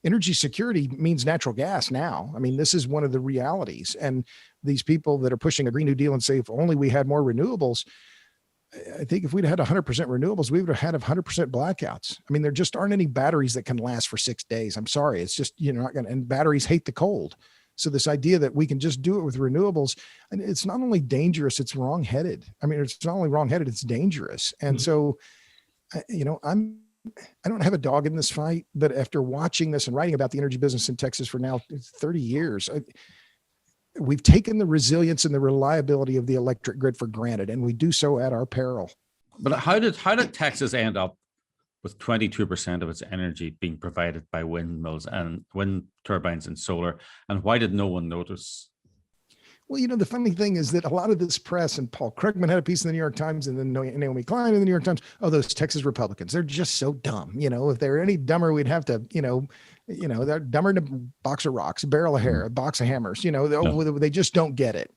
energy security means natural gas now. I mean, this is one of the realities. And these people that are pushing a Green New Deal and say, if only we had more renewables, I think if we'd had 100% renewables, we would have had 100% blackouts. I mean, there just aren't any batteries that can last for 6 days. I'm sorry. It's just, not going to, and batteries hate the cold. So this idea that we can just do it with renewables, and it's not only dangerous, it's wrongheaded. I mean, it's not only wrongheaded, it's dangerous. And so, I don't have a dog in this fight, but after watching this and writing about the energy business in Texas for now 30 years, we've taken the resilience and the reliability of the electric grid for granted, and we do so at our peril. But how did Texas end up with 22% of its energy being provided by windmills and wind turbines and solar? And why did no one notice? Well, the funny thing is that a lot of this press, and Paul Krugman had a piece in the New York Times, and then Naomi Klein in the New York Times. Oh, those Texas Republicans, they're just so dumb. If they're any dumber, we'd have to, they're dumber than a box of rocks, a barrel of hair, a box of hammers, they just don't get it.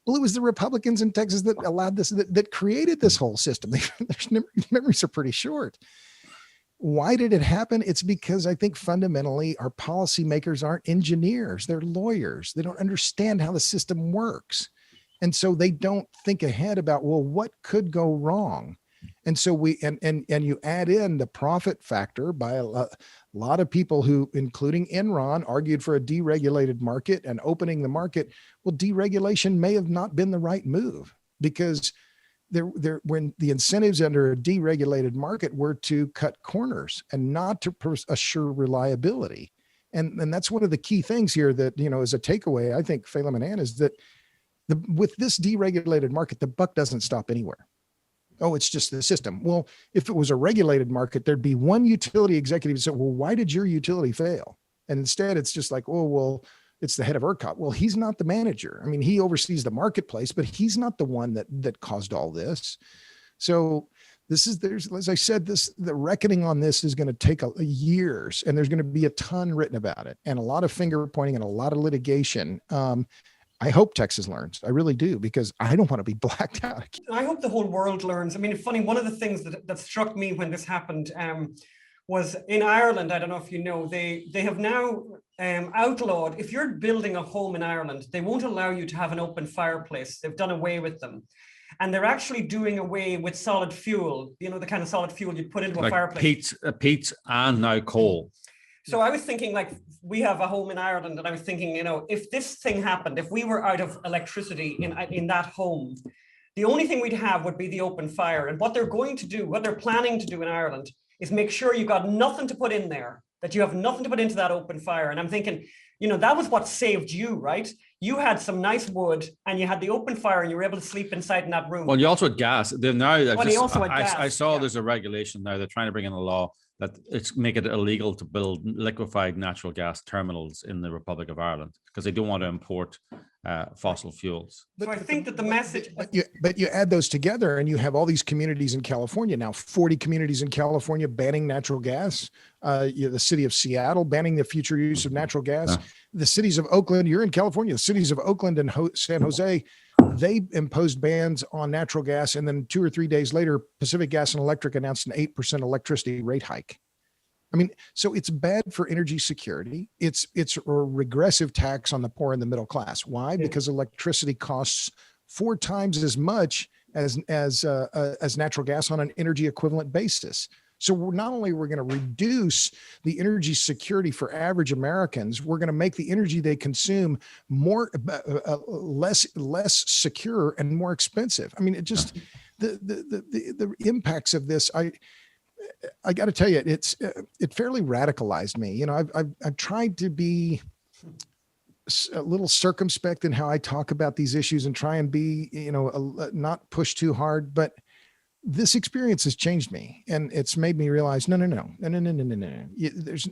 Well, it was the Republicans in Texas that allowed this, that created this whole system. Their memories are pretty short. Why did it happen? It's because I think fundamentally our policymakers aren't engineers. They're lawyers. They don't understand how the system works. And so they don't think ahead about, well, what could go wrong? And so and you add in the profit factor by a lot of people who, including Enron, argued for a deregulated market and opening the market. Well, deregulation may have not been the right move, because when the incentives under a deregulated market were to cut corners and not to assure reliability. And that's one of the key things here that, as a takeaway, I think, Phelim and Ann, is that with this deregulated market, the buck doesn't stop anywhere. Oh, it's just the system. Well, if it was a regulated market, there'd be one utility executive that said, well, why did your utility fail? And instead it's just like, oh, well, it's the head of ERCOT. Well, he's not the manager. I mean, he oversees the marketplace, but he's not the one that caused all this. So as I said, the reckoning on this is going to take years, and there's going to be a ton written about it, and a lot of finger pointing and a lot of litigation. I hope Texas learns. I really do, because I don't want to be blacked out. I hope the whole world learns. I mean, it's funny, one of the things that struck me when this happened was in Ireland. I don't know if you know, they have now outlawed, if you're building a home in Ireland, they won't allow you to have an open fireplace. They've done away with them. And they're actually doing away with solid fuel, you know, the kind of solid fuel you put into a fireplace. Peat and now coal. So I was thinking, like, we have a home in Ireland, and I was thinking, you know, if this thing happened, if we were out of electricity in that home, the only thing we'd have would be the open fire. And what they're going to do, what they're planning to do in Ireland, is make sure you've got nothing to put in there, that you have nothing to put into that open fire. And I'm thinking, you know, that was what saved you, right? You had some nice wood and you had the open fire and you were able to sleep inside in that room. Well, you also had gas. They're now, I saw there's a regulation now. They're trying to bring in a law that make it illegal to build liquefied natural gas terminals in the Republic of Ireland, because they don't want to import fossil fuels. So I think that the message... But you add those together and you have all these communities in California now, 40 communities in California banning natural gas. The city of Seattle banning the future use of natural gas. The cities of Oakland, you're in California, the cities of Oakland and San Jose, they imposed bans on natural gas. And then 2 or 3 days later, Pacific Gas and Electric announced an 8% electricity rate hike. I mean, so it's bad for energy security. It's a regressive tax on the poor and the middle class. Why? Because electricity costs 4 times as much as natural gas on an energy equivalent basis. So not only we're going to reduce the energy security for average Americans, we're going to make the energy they consume less secure and more expensive. I mean, it just the impacts of this. I got to tell you, it fairly radicalized me. You know, I've tried to be a little circumspect in how I talk about these issues and try and be, you know, not push too hard, but this experience has changed me, and it's made me realize, no. There's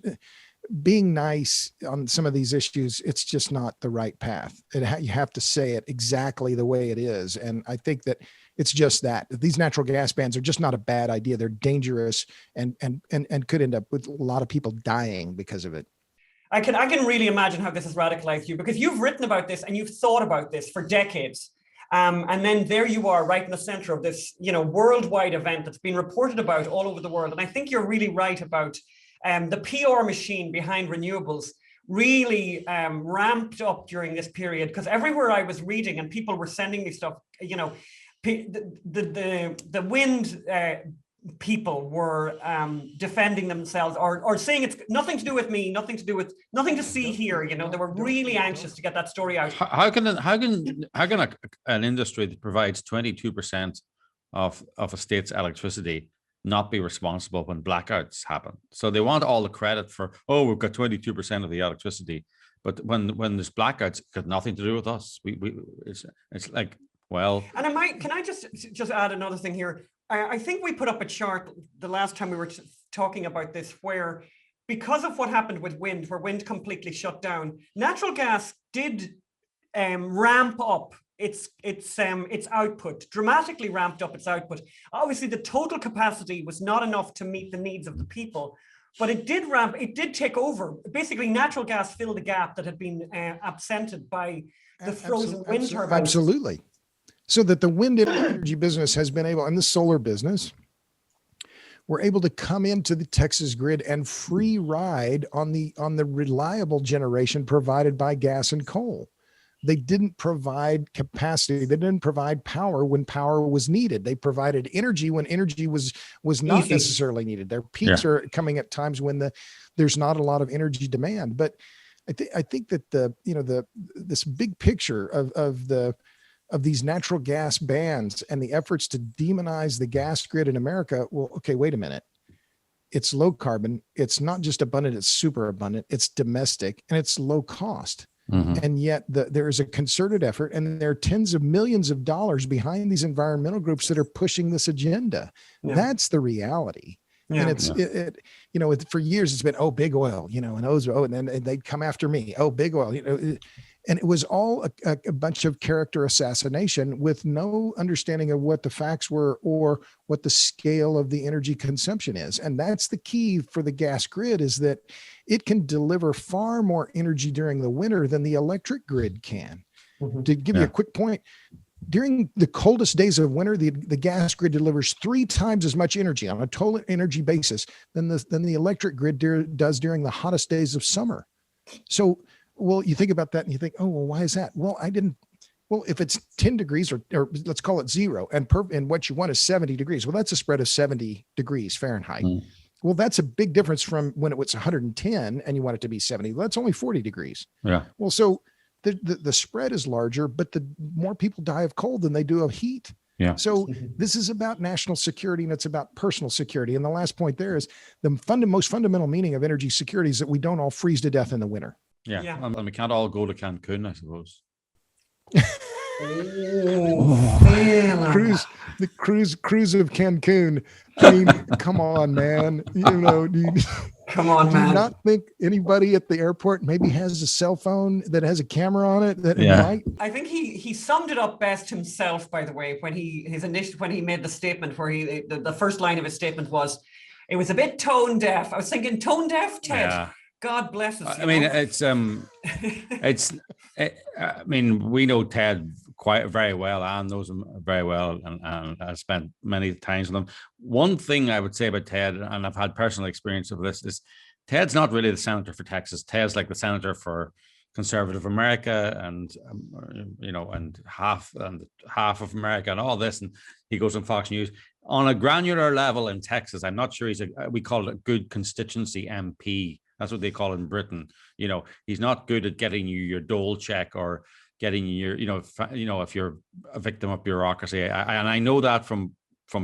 being nice on some of these issues. It's just not the right path. You have to say it exactly the way it is. And I think that it's just that these natural gas bans are just not a bad idea. They're dangerous and could end up with a lot of people dying because of it. I can really imagine how this has radicalized you, because you've written about this and you've thought about this for decades. And then there you are right in the center of this, you know, worldwide event that's been reported about all over the world. And I think you're really right about the PR machine behind renewables really ramped up during this period, because everywhere I was reading and people were sending me stuff, you know, the wind people were defending themselves or saying it's nothing to do with me, nothing to see here. You know, they were really anxious to get that story out. How can an industry that provides 22% of a state's electricity not be responsible when blackouts happen? So they want all the credit for, oh, we've got 22% of the electricity, but when there's blackouts, it's got nothing to do with us. It's like, well. And can I just add another thing here? I think we put up a chart the last time we were talking about this, where because of what happened with wind, where wind completely shut down, natural gas did ramp up its output, dramatically ramped up its output. Obviously, the total capacity was not enough to meet the needs of the people, but it did take over. Basically, natural gas filled the gap that had been absented by the frozen wind turbines. Absolutely. So that the wind energy business has been able, and the solar business, we're able to come into the Texas grid and free ride on the reliable generation provided by gas and coal. They didn't provide capacity. They didn't provide power when power was needed. They provided energy when energy was not necessarily needed. Their peaks are coming at times when there's not a lot of energy demand. But I think that this big picture of these natural gas bans and the efforts to demonize the gas grid in America. Well, okay, wait a minute. It's low carbon. It's not just abundant, it's super abundant. It's domestic and it's low cost. And yet there is a concerted effort, and there are tens of millions of dollars behind these environmental groups that are pushing this agenda. Yeah. That's the reality. Yeah. And it's for years it's been, oh, big oil, and then they'd come after me. Oh, big oil, and it was all a bunch of character assassination with no understanding of what the facts were or what the scale of the energy consumption is. And that's the key for the gas grid, is that it can deliver far more energy during the winter than the electric grid can. To give you a quick point, during the coldest days of winter, the gas grid delivers 3 times as much energy on a total energy basis than the electric grid does during the hottest days of summer. So, well, you think about that and you think, oh, well, why is that? Well, if it's 10 degrees or let's call it 0 and what you want is 70 degrees. Well, that's a spread of 70 degrees Fahrenheit. Well, that's a big difference from when it was 110 and you want it to be 70. Well, that's only 40 degrees. Yeah. Well, so the spread is larger, but the more people die of cold than they do of heat. Yeah. So this is about national security, and it's about personal security. And the last point there is the most fundamental meaning of energy security is that we don't all freeze to death in the winter. Yeah. And we can't all go to Cancun, I suppose. The cruise of Cancun. I mean, come on, man. Come on, man. Do you not think anybody at the airport maybe has a cell phone that has a camera on it might? I think he summed it up best himself, by the way, when he made the statement where the first line of his statement was, it was a bit tone deaf. I was thinking, tone deaf, Ted. Yeah. God bless us. I mean, we know Ted very well. Anne knows him very well, and I've spent many times with him. One thing I would say about Ted, and I've had personal experience of this, is Ted's not really the senator for Texas. Ted's like the senator for conservative America, and and half of America, and all this. And he goes on Fox News. On a granular level in Texas, I'm not sure we call it a good constituency MP. That's what they call it in Britain. He's not good at getting you your dole check or getting your, if you're a victim of bureaucracy. And I know that from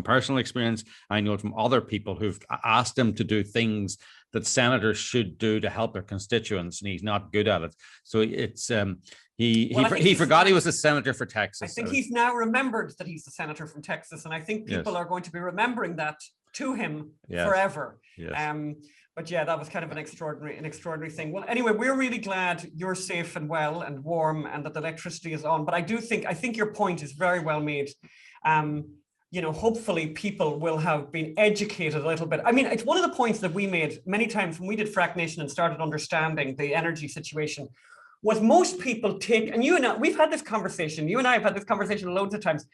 personal experience. I know it from other people who've asked him to do things that senators should do to help their constituents, and he's not good at it. So it's he forgot he was a senator for Texas. I think he's now remembered that he's the senator from Texas, and I think people are going to be remembering that to him forever. Yes. But yeah, that was kind of an extraordinary thing. Well, anyway, we're really glad you're safe and well and warm, and that the electricity is on. But I think your point is very well made. Hopefully people will have been educated a little bit. I mean, it's one of the points that we made many times when we did Frack Nation and started understanding the energy situation, was most people take, and we've had this conversation, you and I have had this conversation loads of times.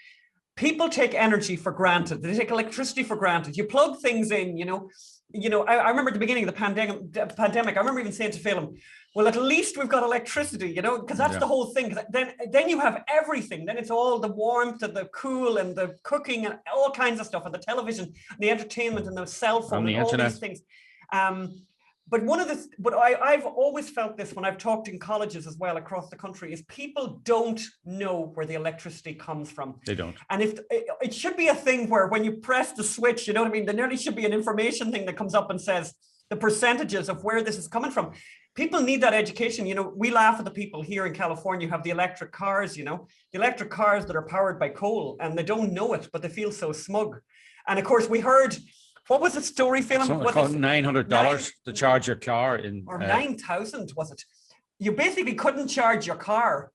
People take energy for granted. They take electricity for granted. You plug things in, I remember at the beginning of the pandemic, I remember even saying to Phelim, well, at least we've got electricity, because that's the whole thing. Then you have everything. Then it's all the warmth and the cool and the cooking and all kinds of stuff, and the television, the entertainment and the cell phone and all these things. But I've always felt this when I've talked in colleges as well across the country, is people don't know where the electricity comes from. They don't. And if it should be a thing where when you press the switch, there nearly should be an information thing that comes up and says the percentages of where this is coming from. People need that education. We laugh at the people here in California who have the electric cars, the electric cars that are powered by coal, and they don't know it, but they feel so smug. And of course, we heard, what was the story, Phelim? $900 to charge your car or 9,000 was it? You basically couldn't charge your car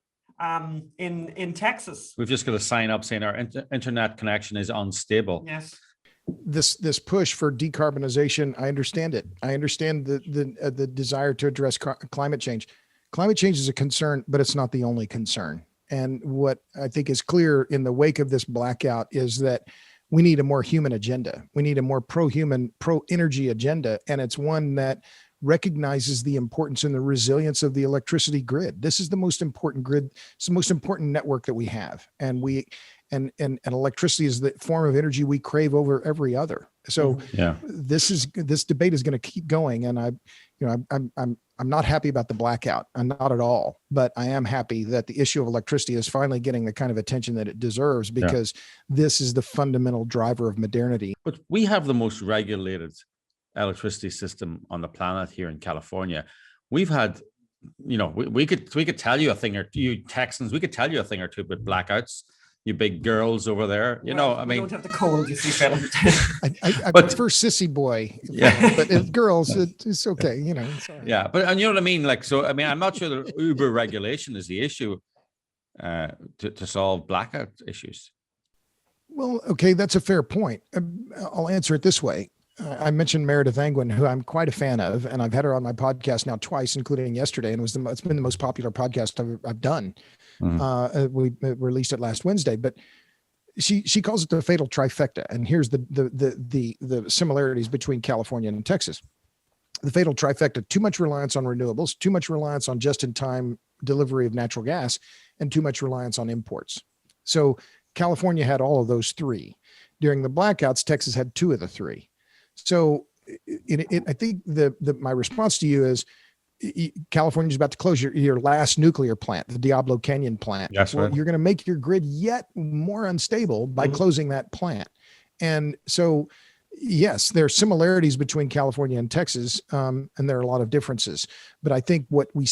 in Texas. We've just got to sign up saying our internet connection is unstable. Yes. This push for decarbonization, I understand it. I understand the desire to address climate change. Climate change is a concern, but it's not the only concern. And what I think is clear in the wake of this blackout is that we need a more human agenda. We need a more pro-human, pro-energy agenda. And it's one that recognizes the importance and the resilience of the electricity grid. This is the most important grid. It's the most important network that we have. And and electricity is the form of energy we crave over every other. So this debate is going to keep going. And I'm not happy about the blackout. I'm not at all, but I am happy that the issue of electricity is finally getting the kind of attention that it deserves, because this is the fundamental driver of modernity. But we have the most regulated electricity system on the planet here in California. We've had we could tell you a thing or two, you Texans, we could tell you a thing or two about blackouts. You big girls over there, We I mean, don't have the cold, you see, Phelim. I But- prefer sissy boy. Yeah. But if girls, it's okay. It's all right. yeah, but and you know what I mean. Like, so I mean, I'm not sure that Uber regulation is the issue to solve blackout issues. Well, okay, that's a fair point. I'll answer it this way. I mentioned Meredith Angwin, who I'm quite a fan of, and I've had her on my podcast now twice, including yesterday, and it's been the most popular podcast I've done. We released it last Wednesday, but she calls it the fatal trifecta, and here's the similarities between California and Texas. The fatal trifecta: too much reliance on renewables, too much reliance on just-in-time delivery of natural gas, and too much reliance on imports. So California had all of those three. During the blackouts, Texas had two of the three. So I think my response to you is California is about to close your last nuclear plant, the Diablo Canyon plant. Yes, right. You're going to make your grid yet more unstable by closing that plant. And so, yes, there are similarities between California and Texas, and there are a lot of differences. But I think what we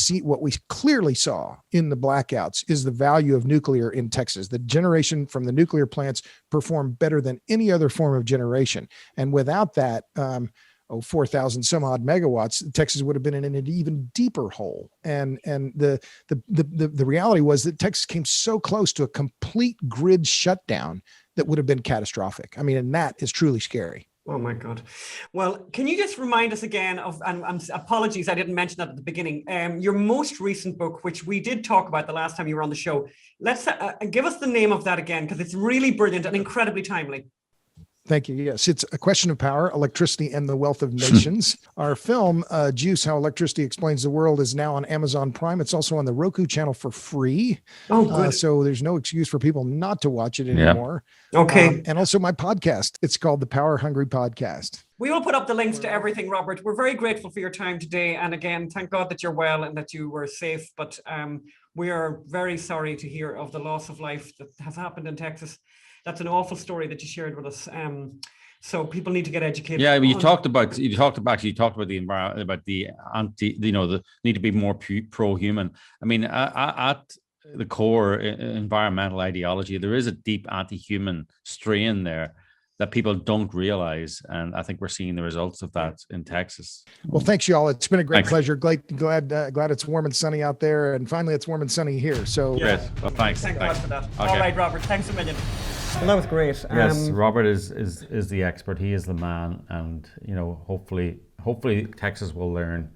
clearly saw in the blackouts is the value of nuclear in Texas. The generation from the nuclear plants performed better than any other form of generation. And without that, 4,000 some odd megawatts, Texas would have been in an even deeper hole. And the reality was that Texas came so close to a complete grid shutdown that would have been catastrophic. I mean, and that is truly scary. Oh my God. Well, can you just remind us again of, and apologies, I didn't mention that at the beginning, your most recent book, which we did talk about the last time you were on the show. Let's give us the name of that again, because it's really brilliant and incredibly timely. Thank you. Yes, it's A Question of Power, Electricity and the Wealth of Nations. Our film, Juice, How Electricity Explains the World, is now on Amazon Prime. It's also on the Roku channel for free. Oh, good. So there's no excuse for people not to watch it anymore. Okay. And also my podcast. It's called the Power Hungry Podcast. We will put up the links to everything, Robert. We're very grateful for your time today. And again, thank God that you're well and that you were safe. But we are very sorry to hear of the loss of life that has happened in Texas. That's an awful story that you shared with us. So people need to get educated. Yeah, you talked about the environment, about the anti, the need to be more pro-human. I mean, at the core environmental ideology, there is a deep anti-human strain there that people don't realize, and I think we're seeing the results of that in Texas. Well, thanks, y'all. It's been a great pleasure. Glad it's warm and sunny out there, and finally it's warm and sunny here. So, great. Well, thanks. Thank God for that. Okay. All right, Robert. Thanks a million. Well, that was great. Yes, Robert is the expert. He is the man, and hopefully Texas will learn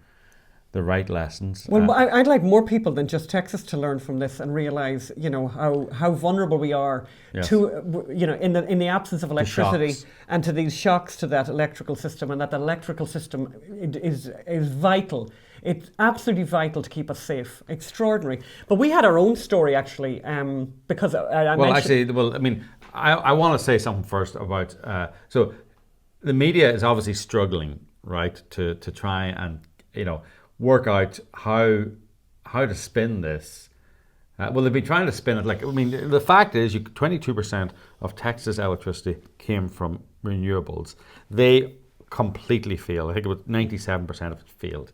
the right lessons. Well, I'd like more people than just Texas to learn from this and realize, how vulnerable we are to, in the absence of electricity and to these shocks to that electrical system, and that the electrical system is vital. It's absolutely vital to keep us safe. Extraordinary. But we had our own story actually, because I want to say something first about. So, the media is obviously struggling, right, to try and work out how to spin this. Well, they've been trying to spin it the fact is 22% of Texas electricity came from renewables. They completely failed. I think it was 97% of it failed.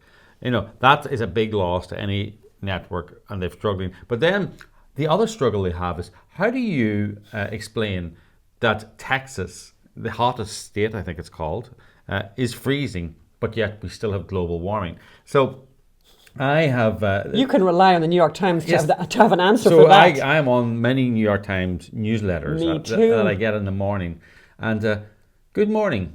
That is a big loss to any network, and they're struggling. But then the other struggle they have is, how do you explain that Texas, the hottest state I think it's called, is freezing, but yet we still have global warming? So I have... you can rely on the New York Times to have an answer for that. So I am on many New York Times newsletters that I get in the morning. And good morning,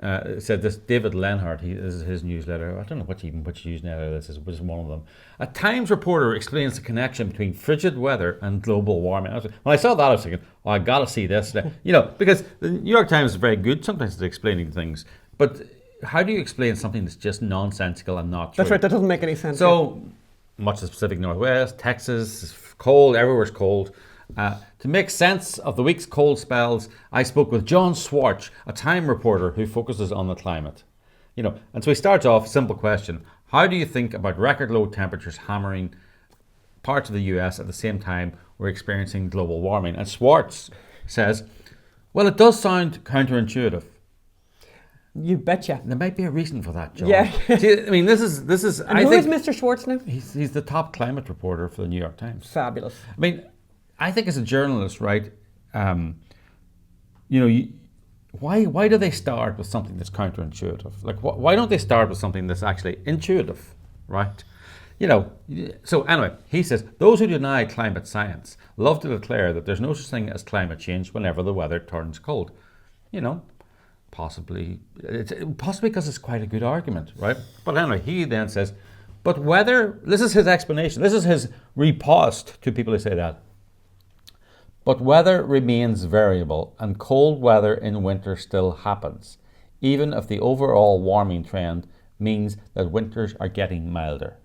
said this David Lenhart. This is his newsletter. I don't know which newsletter this is, which is one of them. A Times reporter explains the connection between frigid weather and global warming. When I saw that, I was thinking, I got to see this. Because the New York Times is very good sometimes at explaining things, but how do you explain something that's just nonsensical and not true? That's right, that doesn't make any sense. So much of the Pacific Northwest, Texas is cold, everywhere's cold. To make sense of the week's cold spells, I spoke with John Swartz, a Time reporter who focuses on the climate. And so he starts off, simple question: how do you think about record low temperatures hammering parts of the US at the same time we're experiencing global warming? And Swartz says, well, it does sound counterintuitive. You betcha. There might be a reason for that, John. Yeah. See, I mean, this is. And I who think is Mr. Schwartz now? he's the top climate reporter for the New York Times. Fabulous. I mean, I think as a journalist, right? Why do they start with something that's counterintuitive? Like, why don't they start with something that's actually intuitive, right? So anyway, he says, those who deny climate science love to declare that there's no such thing as climate change whenever the weather turns cold. Possibly because it's quite a good argument, right? But anyway, he then says, but whether, this is his explanation, this is his riposte to people who say that, but weather remains variable and cold weather in winter still happens, even if the overall warming trend means that winters are getting milder.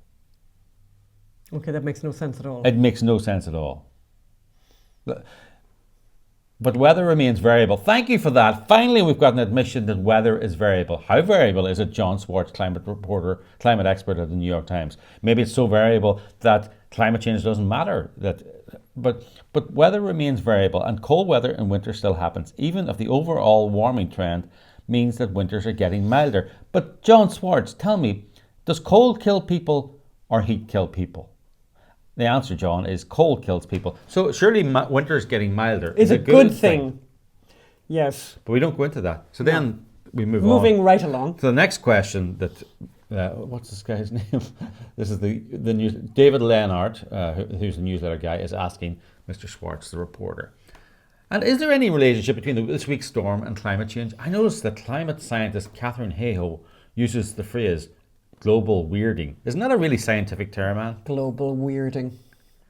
Okay, that makes no sense at all. It makes no sense at all. But weather remains variable. Thank you for that. Finally, we've got an admission that weather is variable. How variable is it, John Schwartz, climate reporter, climate expert at the New York Times? Maybe it's so variable that climate change doesn't matter. But weather remains variable, and cold weather in winter still happens, even if the overall warming trend means that winters are getting milder. But John Schwartz, tell me, does cold kill people or heat kill people? The answer, John, is cold kills people. So surely winter's getting milder is a good thing. Yes. But we don't go into that. So then we move Moving on. right along. So the next question that, what's this guy's name? This is the news. David Leonard, who's the newsletter guy, is asking Mr. Schwartz, the reporter. And is there any relationship between this week's storm and climate change? I noticed that climate scientist Catherine Hayhoe uses the phrase global weirding. Isn't that a really scientific term, man? Global weirding.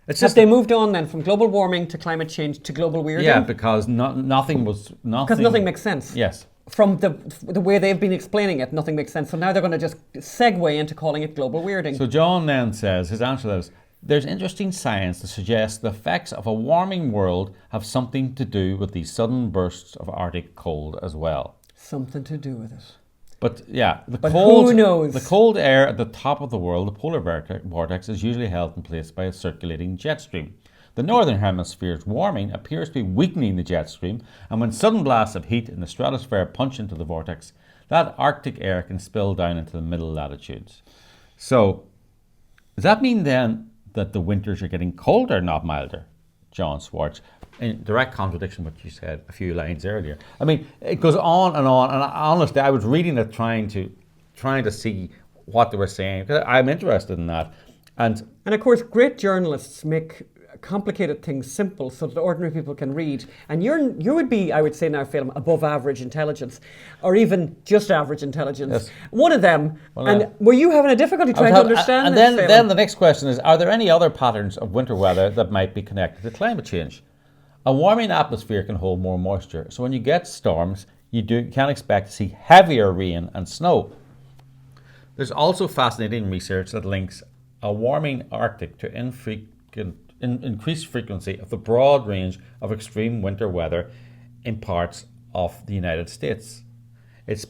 It's Have just they moved on then from global warming to climate change to global weirding? Yeah, because nothing. Because nothing makes sense. Yes. From the way they've been explaining it, nothing makes sense. So now they're going to just segue into calling it global weirding. So John then says, his answer is, there's interesting science that suggests the effects of a warming world have something to do with these sudden bursts of Arctic cold as well. Something to do with it. But yeah, who knows? The cold air at the top of the world, the polar vortex, is usually held in place by a circulating jet stream. The northern hemisphere's warming appears to be weakening the jet stream, and when sudden blasts of heat in the stratosphere punch into the vortex, that Arctic air can spill down into the middle latitudes. So, does that mean then that the winters are getting colder, not milder? John Schwartz, in direct contradiction with what you said a few lines earlier. I mean, it goes on, and honestly, I was reading it trying to see what they were saying, because I'm interested in that. And of course, great journalists make complicated things simple so that ordinary people can read. And you would be, I would say now, Phelim, above average intelligence, or even just average intelligence. Yes. One of them. Were you having a difficulty trying to understand and this, then the next question is, are there any other patterns of winter weather that might be connected to climate change? A warming atmosphere can hold more moisture, so when you get storms, you can expect to see heavier rain and snow. There's also fascinating research that links a warming Arctic to increased frequency of the broad range of extreme winter weather in parts of the United States. It's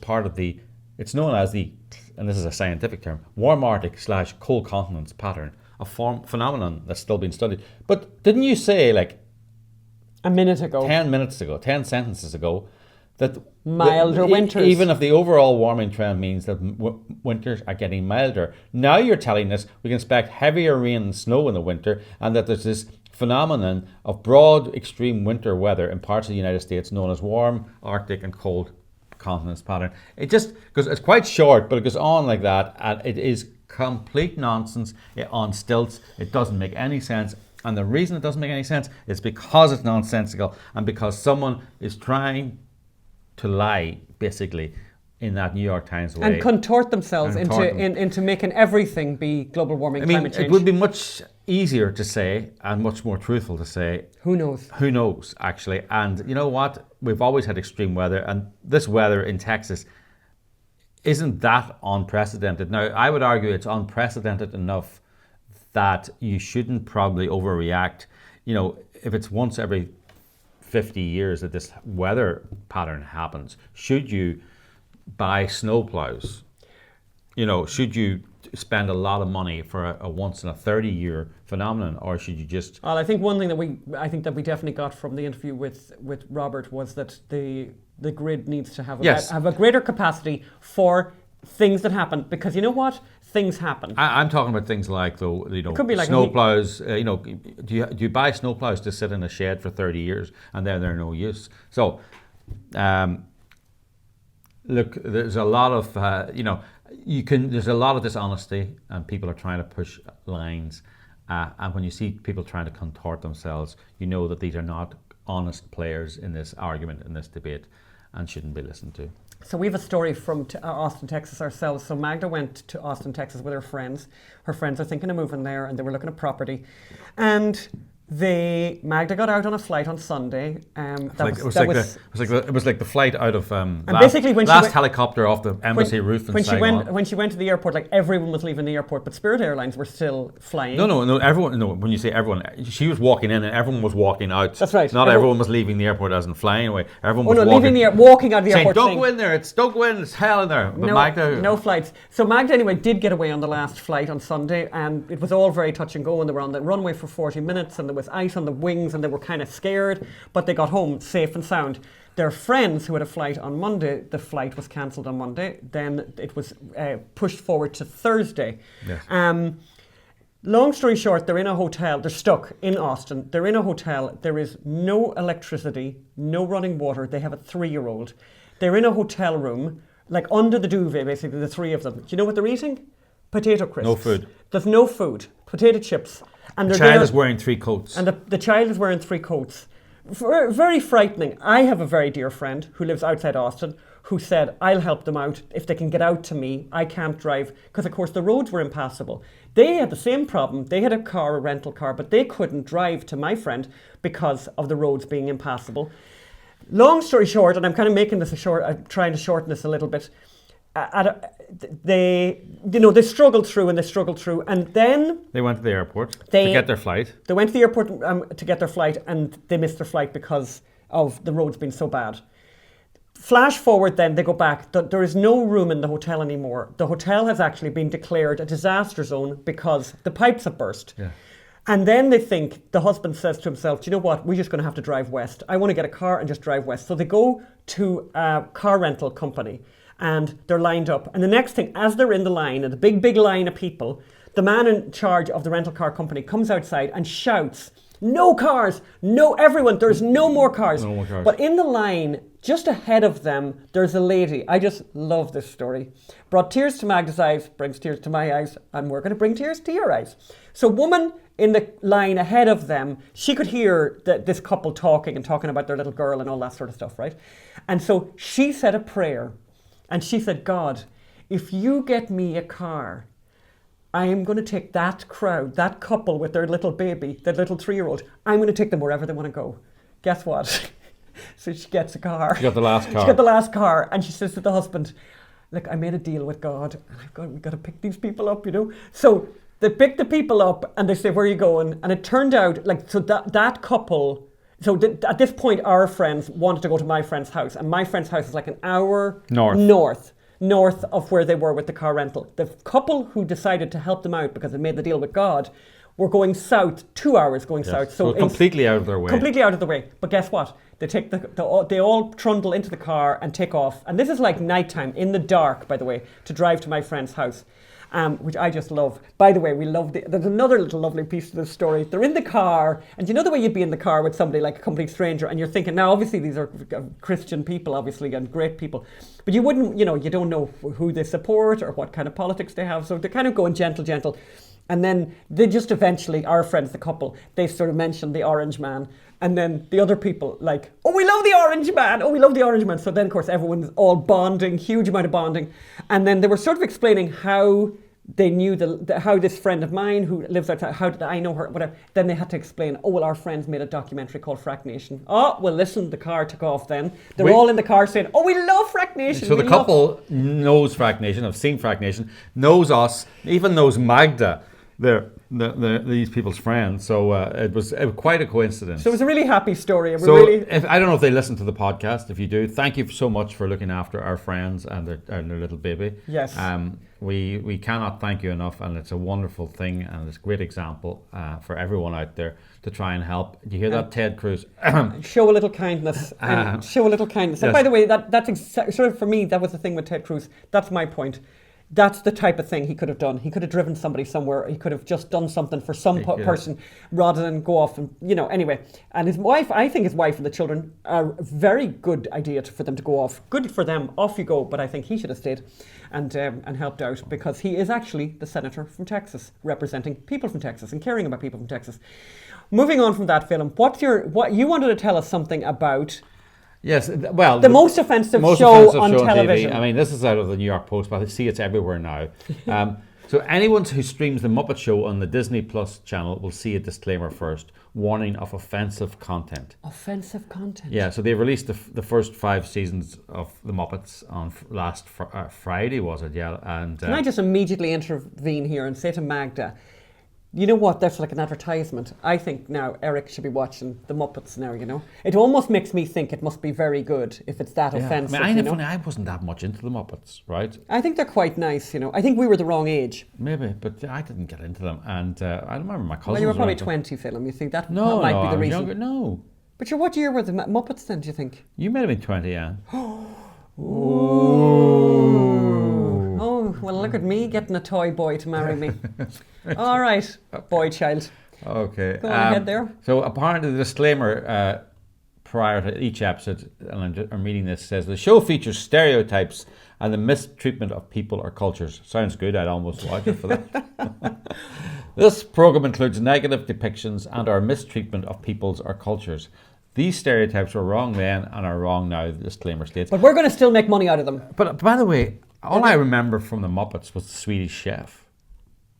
known as the, and this is a scientific term, warm Arctic / cold continents pattern, a phenomenon that's still being studied. But didn't you say, like, a minute ago, 10 sentences ago, that milder winters, even if the overall warming trend means that winters are getting milder. Now you're telling us we can expect heavier rain and snow in the winter, and that there's this phenomenon of broad extreme winter weather in parts of the United States known as warm Arctic and cold continents pattern. It just, because it's quite short, but it goes on like that, and it is complete nonsense on stilts. It doesn't make any sense. And the reason it doesn't make any sense is because it's nonsensical, and because someone is trying to lie, basically, in that New York Times way. And contort themselves into making everything be global warming, climate change. It would be much easier to say, and much more truthful to say, who knows? Who knows, actually. And you know what? We've always had extreme weather, and this weather in Texas isn't that unprecedented. Now, I would argue it's unprecedented enough that you shouldn't probably overreact. You know, if it's once every 50 years that this weather pattern happens, should you buy snowplows? You know, should you spend a lot of money for a once in a 30-year phenomenon, or should you just... Well, I think one thing that we definitely got from the interview with Robert was that the the grid needs to have Yes. a greater capacity for things that happen, because you know what? Things happen. I'm talking about things like, though, could be like snowplows. Do you buy snowplows to sit in a shed for 30 years and then they're no use? So, look, there's a lot of there's a lot of dishonesty, and people are trying to push lines. And when you see people trying to contort themselves, you know that these are not honest players in this argument, in this debate, and shouldn't be listened to. So we have a story from Austin, Texas ourselves. So Magda went to Austin, Texas with her friends. Her friends are thinking of moving there, and they were looking at property. And Magda got out on a flight on Sunday. It was like the flight out of basically when last helicopter off the embassy roof in Saigon. When she went to the airport, like everyone was leaving the airport, but Spirit Airlines were still flying. No, everyone. No, when you say everyone, she was walking in and everyone was walking out. That's right. Not everyone was leaving the airport as in flying away. Everyone was walking out of the saying, airport. Don't go in there. Don't go in. It's hell in there. But Magda, no flights. So Magda anyway did get away on the last flight on Sunday, and it was all very touch and go. And they were on the runway for 40 minutes, and there was ice on the wings, and they were kind of scared, but they got home safe and sound. Their friends who had a flight on Monday, the flight was cancelled on Monday. Then it was pushed forward to Thursday. Yes. Long story short, they're in a hotel. They're stuck in Austin. They're in a hotel. There is no electricity, no running water. They have a 3-year-old. They're in a hotel room, like under the duvet, basically, the three of them. Do you know what they're eating? Potato crisps. No food. There's no food. Potato chips. And the child is wearing 3 coats. And the child is wearing 3 coats. Very frightening. I have a very dear friend who lives outside Austin who said, I'll help them out if they can get out to me. I can't drive, because of course the roads were impassable. They had the same problem. They had a rental car, but they couldn't drive to my friend because of the roads being impassable. Long story short, and I'm kind of making this I'm trying to shorten this a little bit. They struggled through, and then they went to the airport to get their flight. They went to the airport to get their flight, and they missed their flight because of the roads being so bad. Flash forward, then they go back. There is no room in the hotel anymore. The hotel has actually been declared a disaster zone because the pipes have burst. Yeah. And then they think, the husband says to himself, do you know what, we're just going to have to drive west. I want to get a car and just drive west. So they go to a car rental company, and they're lined up. And the next thing, as they're in the line, and the big line of people, the man in charge of the rental car company comes outside and shouts, no cars, no everyone, there's no more cars. No more cars. But in the line, just ahead of them, there's a lady. I just love this story. Brought tears to Magda's eyes, brings tears to my eyes, and we're going to bring tears to your eyes. So woman in the line ahead of them, she could hear this couple talking about their little girl and all that sort of stuff, right? And so she said a prayer, and she said, God, if you get me a car, I am going to take that crowd, that couple with their little baby, their little 3-year-old, I'm going to take them wherever they want to go. Guess what? So she gets a car. She got the last car. She got the last car, and she says to the husband, look, I made a deal with God, and we've got to pick these people up, So they pick the people up, and they say, where are you going? And it turned out, that couple, at this point, our friends wanted to go to my friend's house, and my friend's house is like an hour north of where they were with the car rental. The couple who decided to help them out because they made the deal with God were going south, 2 hours going south. So completely out of their way. Completely out of the way. But guess what? They take they all trundle into the car and take off. And this is like nighttime, in the dark, by the way, to drive to my friend's house, which I just love. By the way, we love there's another little lovely piece to this story. They're in the car, and you know the way you'd be in the car with somebody like a complete stranger, and you're thinking, now obviously these are Christian people, obviously, and great people, but you wouldn't, you don't know who they support or what kind of politics they have, so they're kind of going gentle. And then they just eventually, our friends, the couple, they sort of mentioned the orange man. And then the other people like, oh, we love the orange man. Oh, we love the orange man. So then, of course, everyone's all bonding, huge amount of bonding. And then they were sort of explaining how they knew how this friend of mine who lives outside, how did I know her, whatever. Then they had to explain, oh, well, our friends made a documentary called Frack Nation. Oh, well, listen, the car took off then. They're all in the car saying, oh, we love Frack Nation. So the couple knows Frack Nation, have seen Frack Nation, knows us, even knows Magda, their these people's friends. So it was quite a coincidence. So it was a really happy story. And So I don't know if they listen to the podcast. If you do, thank you so much for looking after our friends and their little baby. Yes. We cannot thank you enough, and it's a wonderful thing, and it's a great example for everyone out there to try and help. Do you hear that, Ted Cruz? Show a little kindness. Show a little kindness. And yes. by the way, that's sort of for me, that was the thing with Ted Cruz. That's my point. That's the type of thing he could have done. He could have driven somebody somewhere. He could have just done something for some person rather than go off and, anyway. And his wife, I think his wife and the children are a very good idea for them to go off. Good for them. Off you go. But I think he should have stayed and helped out, because he is actually the senator from Texas, representing people from Texas and caring about people from Texas. Moving on from that, Phelim, what you wanted to tell us something about. Yes, well, the most offensive show on television. TV. I mean, this is out of the New York Post, but I see it's everywhere now. So anyone who streams the Muppet Show on the Disney Plus channel will see a disclaimer first, warning of offensive content. Offensive content? Yeah, so they released the first 5 seasons of the Muppets on last Friday, was it? Yeah. And can I just immediately intervene here and say to Magda, you know what, that's like an advertisement. I think now Eric should be watching the Muppets now, It almost makes me think it must be very good if it's that offensive. I mean, I wasn't that much into the Muppets, right? I think they're quite nice, I think we were the wrong age. Maybe, but I didn't get into them. And I remember my cousins. Well, you were probably 20, Phelim. You think that might be the reason? Younger, no. But what year were the Muppets then, do you think? You might have been 20, yeah. Oh, well, look at me getting a toy boy to marry me. All right, boy child. Okay. Go on ahead there. So apparently the disclaimer prior to each episode, and I'm reading this, says the show features stereotypes and the mistreatment of people or cultures. Sounds good. I'd almost watch it for that. This program includes negative depictions and or mistreatment of peoples or cultures. These stereotypes were wrong then and are wrong now, the disclaimer states. But we're going to still make money out of them. But by the way, all I remember from the Muppets was the Swedish chef.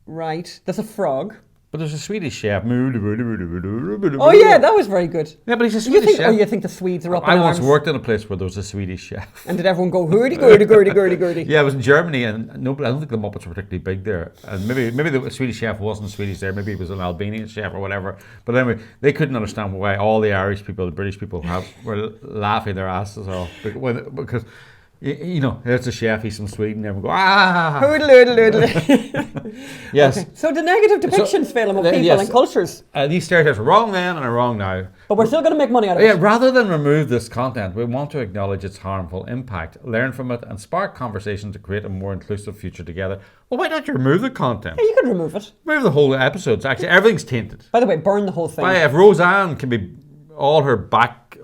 Right. There's a frog. But there's a Swedish chef. Oh yeah, that was very good. Yeah, but he's a Swedish chef. Oh, you think the Swedes are up in I arms? once worked in a place where there was a Swedish chef. And did everyone go, hurdy-gurdy? Yeah, I was in Germany, and I don't think the Muppets were particularly big there. And maybe the Swedish chef wasn't Swedish there. Maybe he was an Albanian chef or whatever. But anyway, they couldn't understand why all the Irish people, the British people, were laughing their asses off. Because there's a chef, he's from Sweden, and everyone go, ah! Hoodle. Yes. Okay. So the negative depictions, Phelim, of people and cultures. These stereotypes are wrong then and are wrong now. But we're still going to make money out of it. Yeah, rather than remove this content, we want to acknowledge its harmful impact, learn from it, and spark conversation to create a more inclusive future together. Well, why not you remove the content? Yeah, you could remove it. Remove the whole episodes. Actually, everything's tainted. By the way, burn the whole thing. If Roseanne can be all her back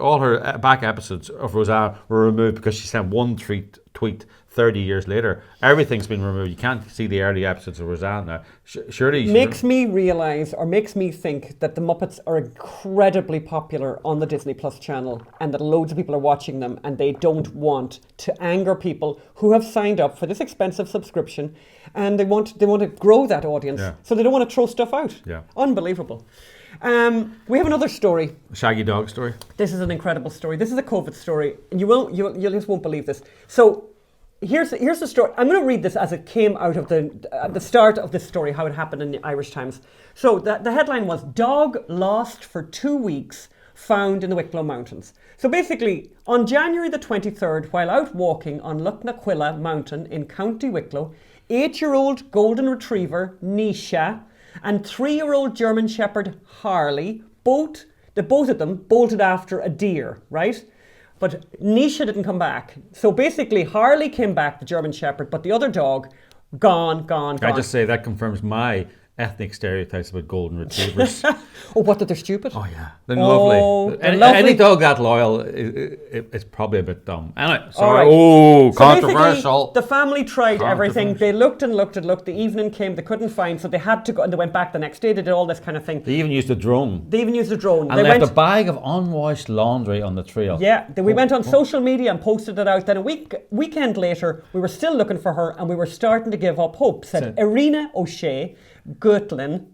episodes of Roseanne were removed because she sent one tweet 30 years later. Everything's been removed. You can't see the early episodes of Roseanne now. Surely makes me realise, or makes me think, that the Muppets are incredibly popular on the Disney Plus channel, and that loads of people are watching them, and they don't want to anger people who have signed up for this expensive subscription, and they want to grow that audience, so they don't want to throw stuff out. Yeah. Unbelievable. We have another story. Shaggy dog story. This is an incredible story. This is a COVID story, and you just won't believe this. So here's the story. I'm going to read this as it came out of the start of this story, how it happened in the Irish Times. So the headline was, "Dog lost for 2 weeks, found in the Wicklow Mountains." So basically, on January the 23rd, while out walking on Lucknaquilla Mountain in County Wicklow, 8-year-old golden retriever Nisha and 3-year-old German Shepherd Harley, both of them bolted after a deer, right? But Nisha didn't come back. So basically, Harley came back, the German Shepherd, but the other dog, gone. I just say that confirms my ethnic stereotypes about golden retrievers. Oh, what, that they're stupid? Oh, yeah. They're lovely. Any dog that loyal is probably a bit dumb. Anyway, sorry. Right. Oh, so controversial. The family tried everything. They looked and looked. The evening came, they couldn't find, so they had to go, and they went back the next day. They did all this kind of thing. They even used a drone. And they left a bag of unwashed laundry on the trail. Yeah, we went on social media and posted it out. Then a weekend later, we were still looking for her, and we were starting to give up hope, said Irina O'Shea, Gutlin,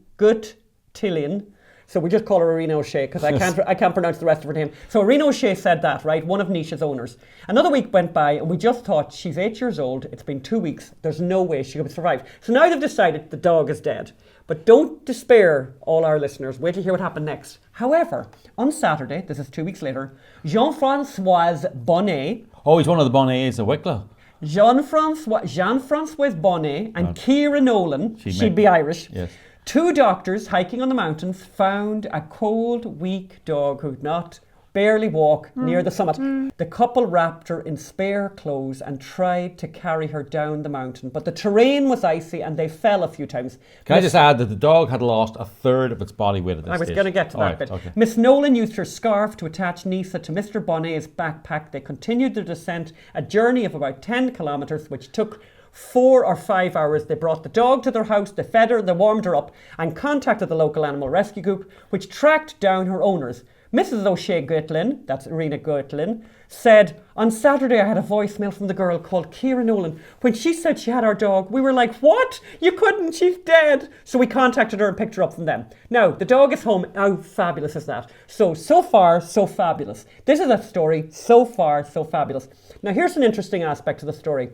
So we just call her Irina O'Shea because I can't pronounce the rest of her name. So Irina O'Shea said that, right? One of Nisha's owners. Another week went by and we just thought, she's 8 years old. It's been 2 weeks. There's no way she could survive. So now they've decided the dog is dead. But don't despair, all our listeners. Wait to hear what happened next. However, on Saturday, this is 2 weeks later, Jean-François Bonnet. Oh, he's one of the Bonnets of Wicklow. Jean-François Bonnet and Ciara Nolan, she'd be Irish, yes. 2 doctors hiking on the mountains found a cold, weak dog who could not barely walk near the summit. The couple wrapped her in spare clothes and tried to carry her down the mountain, but the terrain was icy and they fell a few times. Can I just add that the dog had lost a third of its body weight at this I was stage? going to get to that bit. Okay. Miss Nolan used her scarf to attach Nisa to Mr. Bonnet's backpack. They continued their descent, a journey of about 10 kilometres, which took 4 or 5 hours. They brought the dog to their house, they fed her, they warmed her up, and contacted the local animal rescue group, which tracked down her owners. Mrs. O'Shea Goetlin, that's Irina Goetlin, said, on Saturday I had a voicemail from the girl called Ciara Nolan. When she said she had our dog, we were like, what? You couldn't, she's dead. So we contacted her and picked her up from them. Now, the dog is home. How fabulous is that? So far, so fabulous. This is a story, so far, so fabulous. Now, here's an interesting aspect to the story.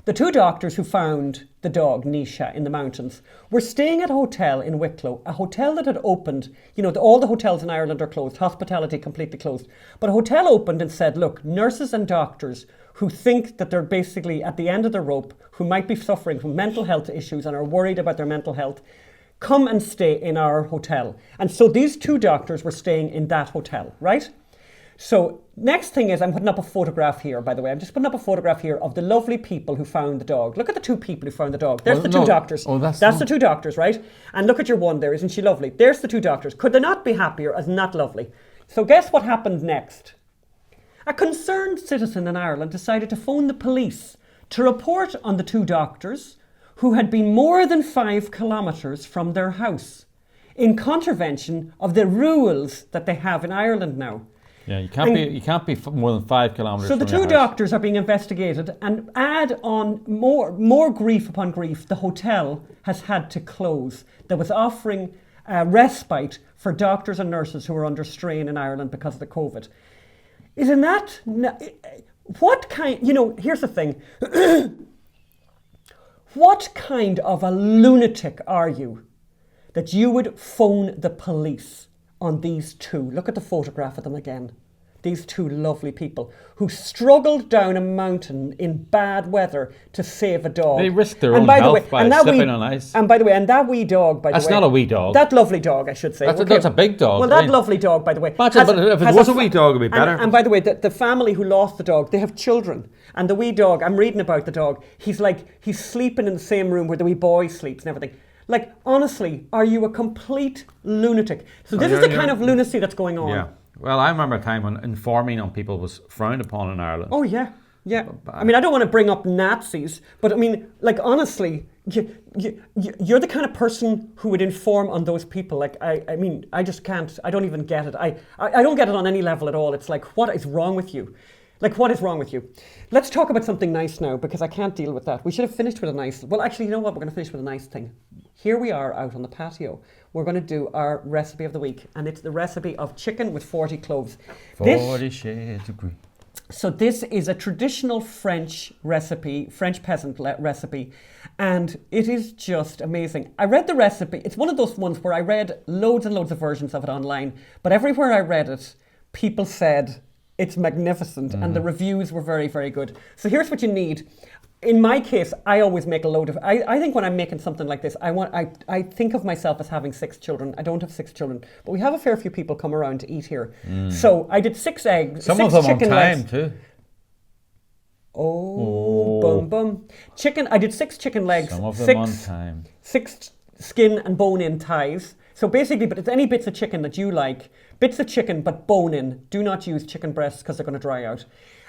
The 2 doctors who found the dog, Nisha, in the mountains, were staying at a hotel in Wicklow, a hotel that had opened. You know, all the hotels in Ireland are closed, hospitality completely closed. But a hotel opened and said, look, nurses and doctors who think that they're basically at the end of the rope, who might be suffering from mental health issues and are worried about their mental health, come and stay in our hotel. And so these 2 doctors were staying in that hotel, right? So next thing is, I'm putting up a photograph here, by the way. I'm just putting up a photograph here of the lovely people who found the dog. Look at the 2 people who found the dog. There's the 2 doctors. Oh, that's the 2 doctors, right? And look at your one there. Isn't she lovely? There's the 2 doctors. Could they not be happier as not lovely? So guess what happened next? A concerned citizen in Ireland decided to phone the police to report on the 2 doctors who had been more than 5 kilometres from their house in contravention of the rules that they have in Ireland now. Yeah, you can't be more than 5 kilometres. So the 2 doctors are being investigated, and add on more grief upon grief. The hotel has had to close. That was offering respite for doctors and nurses who were under strain in Ireland because of the COVID. Isn't that what kind? You know, here's the thing. What kind of a lunatic are you that you would phone the police on these 2? Look at the photograph of them again. These 2 lovely people who struggled down a mountain in bad weather to save a dog. They risked their own health by slipping on ice. And by the way, and that wee dog, that's not a wee dog. That lovely dog, I should say. That's a big dog. Well, that lovely dog, by the way. But if it was a wee dog, it'd be better. And by the way, the family who lost the dog, they have children. And the wee dog, I'm reading about the dog, he's sleeping in the same room where the wee boy sleeps and everything. Like, honestly, are you a complete lunatic? So this is the kind of lunacy that's going on. Yeah. Well, I remember a time when informing on people was frowned upon in Ireland. Oh, yeah. Yeah. I mean, I don't want to bring up Nazis, but I mean, like, honestly, you're the kind of person who would inform on those people. Like, I mean, I just can't. I don't even get it. I don't get it on any level at all. It's like, what is wrong with you? Like, what is wrong with you? Let's talk about something nice now, because I can't deal with that. We should have finished with a nice... Well, actually, you know what? We're going to finish with a nice thing. Here we are out on the patio. We're going to do our recipe of the week, and it's the recipe of chicken with 40 cloves. 40 shades of green. So this is a traditional French recipe, French peasant recipe, and it is just amazing. I read the recipe. It's one of those ones where I read loads and loads of versions of it online, but everywhere I read it, people said... It's magnificent, and the reviews were very, very good. So here's what you need. In my case, I always make a load of... I think when I'm making something like this, I think of myself as having 6 children. I don't have 6 children, but we have a fair few people come around to eat here. So I did 6 eggs, Some 6 of them chicken on time legs. too. Boom, boom. I did 6 chicken legs. Some of them on time. 6 skin and bone-in thighs. So basically, but it's any bits of chicken that you like. Bits of chicken, but bone-in. Do not use chicken breasts because they're going to dry out.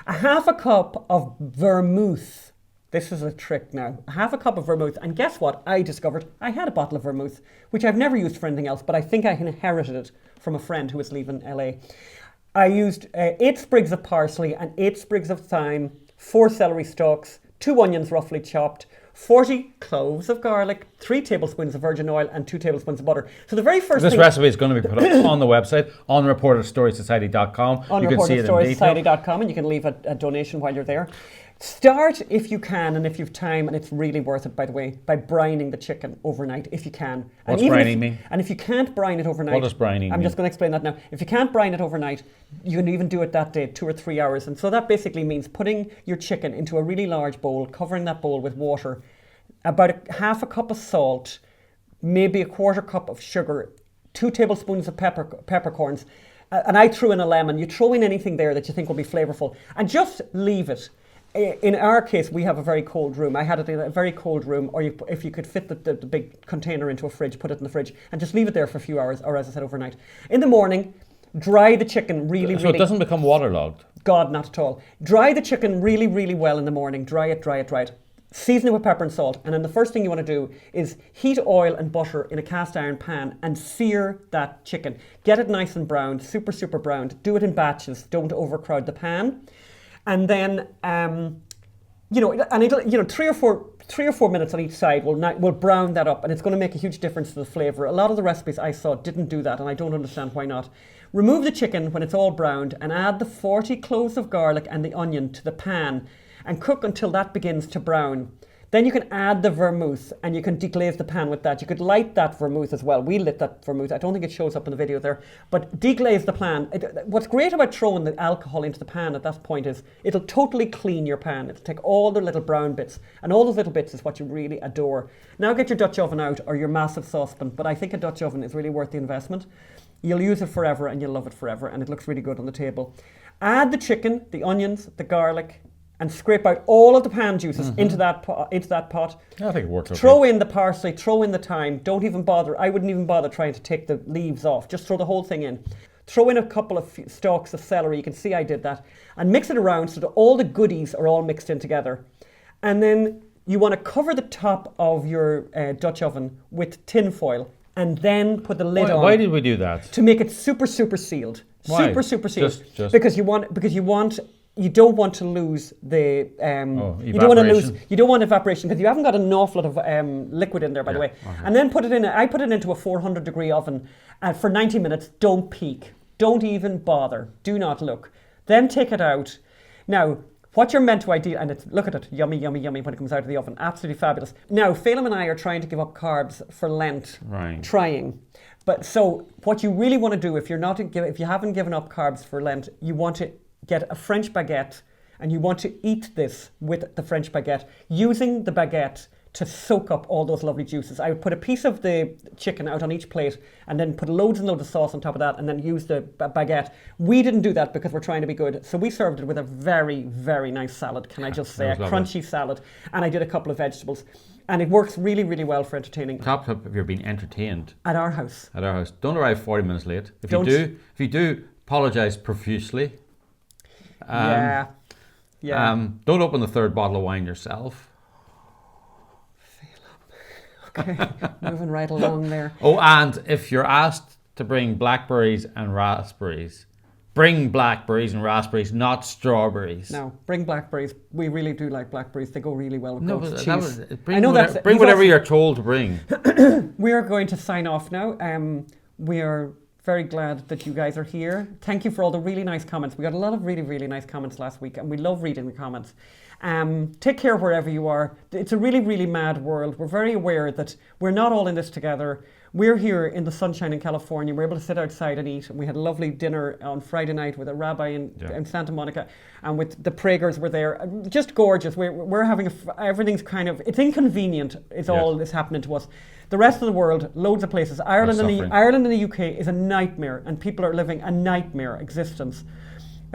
A half a cup of vermouth. This is a trick now. A half a cup of vermouth. And guess what? I discovered I had a bottle of vermouth, which I've never used for anything else, but I think I inherited it from a friend who was leaving LA. I used 8 sprigs of parsley and 8 sprigs of thyme, 4 celery stalks, 2 onions roughly chopped, 40 cloves of garlic, 3 tablespoons of virgin oil, and 2 tablespoons of butter. So the very first This thing... recipe is going to be put up on the website, unreportedstorysociety.com. You can see it in detail. unreportedstorysociety.com, and you can leave a donation while you're there. Start, if you can, and if you've time, and it's really worth it, by the way, by brining the chicken overnight, if you can. What's brining mean? And if you can't brine it overnight... What does brining mean? I'm just going to explain that now. If you can't brine it overnight, you can even do it that day, 2 or 3 hours. And so that basically means putting your chicken into a really large bowl, covering that bowl with water, about half a cup of salt, maybe a 1/4 cup of sugar, 2 tablespoons of peppercorns, and I threw in a lemon. You throw in anything there that you think will be flavorful, and just leave it. In our case, we have a very cold room. I had it in a very cold room, or if you could fit the big container into a fridge, put it in the fridge, and just leave it there for a few hours, or as I said, overnight. In the morning, dry the chicken really. So it doesn't become waterlogged? God, not at all. Dry the chicken really, really well in the morning. Dry it. Season it with pepper and salt, and then the first thing you want to do is heat oil and butter in a cast iron pan and sear that chicken. Get it nice and browned, super, super browned. Do it in batches. Don't overcrowd the pan. And then, and it'll, 3 or 4 minutes on each side will brown that up, and it's going to make a huge difference to the flavour. A lot of the recipes I saw didn't do that, and I don't understand why not. Remove the chicken when it's all browned and add the 40 cloves of garlic and the onion to the pan and cook until that begins to brown. Then you can add the vermouth and you can deglaze the pan with that. You could light that vermouth as well. We lit that vermouth. I don't think it shows up in the video there, but deglaze the pan. What's great about throwing the alcohol into the pan at that point is it'll totally clean your pan. It'll take all the little brown bits, and all those little bits is what you really adore. Now get your Dutch oven out or your massive saucepan, but I think a Dutch oven is really worth the investment. You'll use it forever and you'll love it forever, and it looks really good on the table. Add the chicken, the onions, the garlic, and scrape out all of the pan juices into that pot. I think it works okay. Throw in the parsley, throw in the thyme. Don't even bother. I wouldn't even bother trying to take the leaves off. Just throw the whole thing in. Throw in a couple of stalks of celery. You can see I did that. And mix it around so that all the goodies are all mixed in together. And then you want to cover the top of your Dutch oven with tin foil and then put the lid on. Why did we do that? To make it super, super sealed. Why? Super, super sealed. Just because you don't want to lose the you don't want evaporation because you haven't got an awful lot of liquid in there, by the way. Okay. And then I put it into a 400-degree oven for 90 minutes. Don't peek. Don't even bother. Do not look. Then take it out. Now, what you're meant to ideally, and look at it, yummy, yummy, yummy when it comes out of the oven. Absolutely fabulous. Now, Phelim and I are trying to give up carbs for Lent. Right. Trying. But so what you really want to do if you haven't given up carbs for Lent, you want to get a French baguette, and you want to eat this with the French baguette, using the baguette to soak up all those lovely juices. I would put a piece of the chicken out on each plate and then put loads and loads of sauce on top of that and then use the baguette. We didn't do that because we're trying to be good. So we served it with a very, very nice salad, can I just say, a crunchy salad. And I did a couple of vegetables. And it works really, really well for entertaining. Top tip if you're being entertained. At our house. At our house. Don't arrive 40 minutes late. If you do, apologise profusely. Yeah. Don't open the third bottle of wine yourself. Okay, moving right along there. Oh, and if you're asked to bring blackberries and raspberries, bring blackberries and raspberries, not strawberries. No, bring blackberries. We really do like blackberries. They go really well with goat's cheese. Bring whatever you're told to bring. We are going to sign off now. We are very glad that you guys are here. Thank you for all the really nice comments. We got a lot of really, really nice comments last week, and we love reading the comments. Take care wherever you are. It's a really, really mad world. We're very aware that we're not all in this together. We're here in the sunshine in California. We're able to sit outside and eat. We had a lovely dinner on Friday night with a rabbi in Santa Monica, and with the Pragers were there. Just gorgeous. We're having everything's kind of, it's inconvenient. It's all that's happening to us. The rest of the world, loads of places. Ireland and the UK is a nightmare, and people are living a nightmare existence.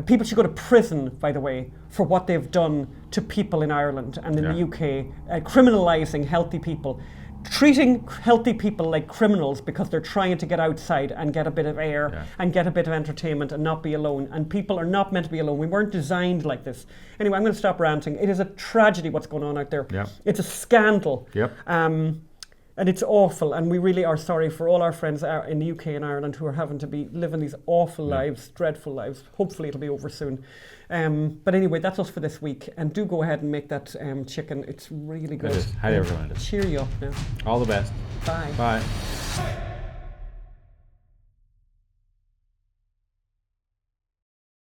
People should go to prison, by the way, for what they've done to people in Ireland and in the UK, criminalising healthy people, treating healthy people like criminals because they're trying to get outside and get a bit of air and get a bit of entertainment and not be alone. And people are not meant to be alone. We weren't designed like this. Anyway, I'm going to stop ranting. It is a tragedy what's going on out there. Yep. It's a scandal. Yep. And it's awful, and we really are sorry for all our friends in the UK and Ireland who are having to be living these awful lives, dreadful lives. Hopefully it'll be over soon. But anyway, that's us for this week. And do go ahead and make that chicken. It's really good. It is. Highly recommended. Cheer you up now. All the best. Bye. Bye.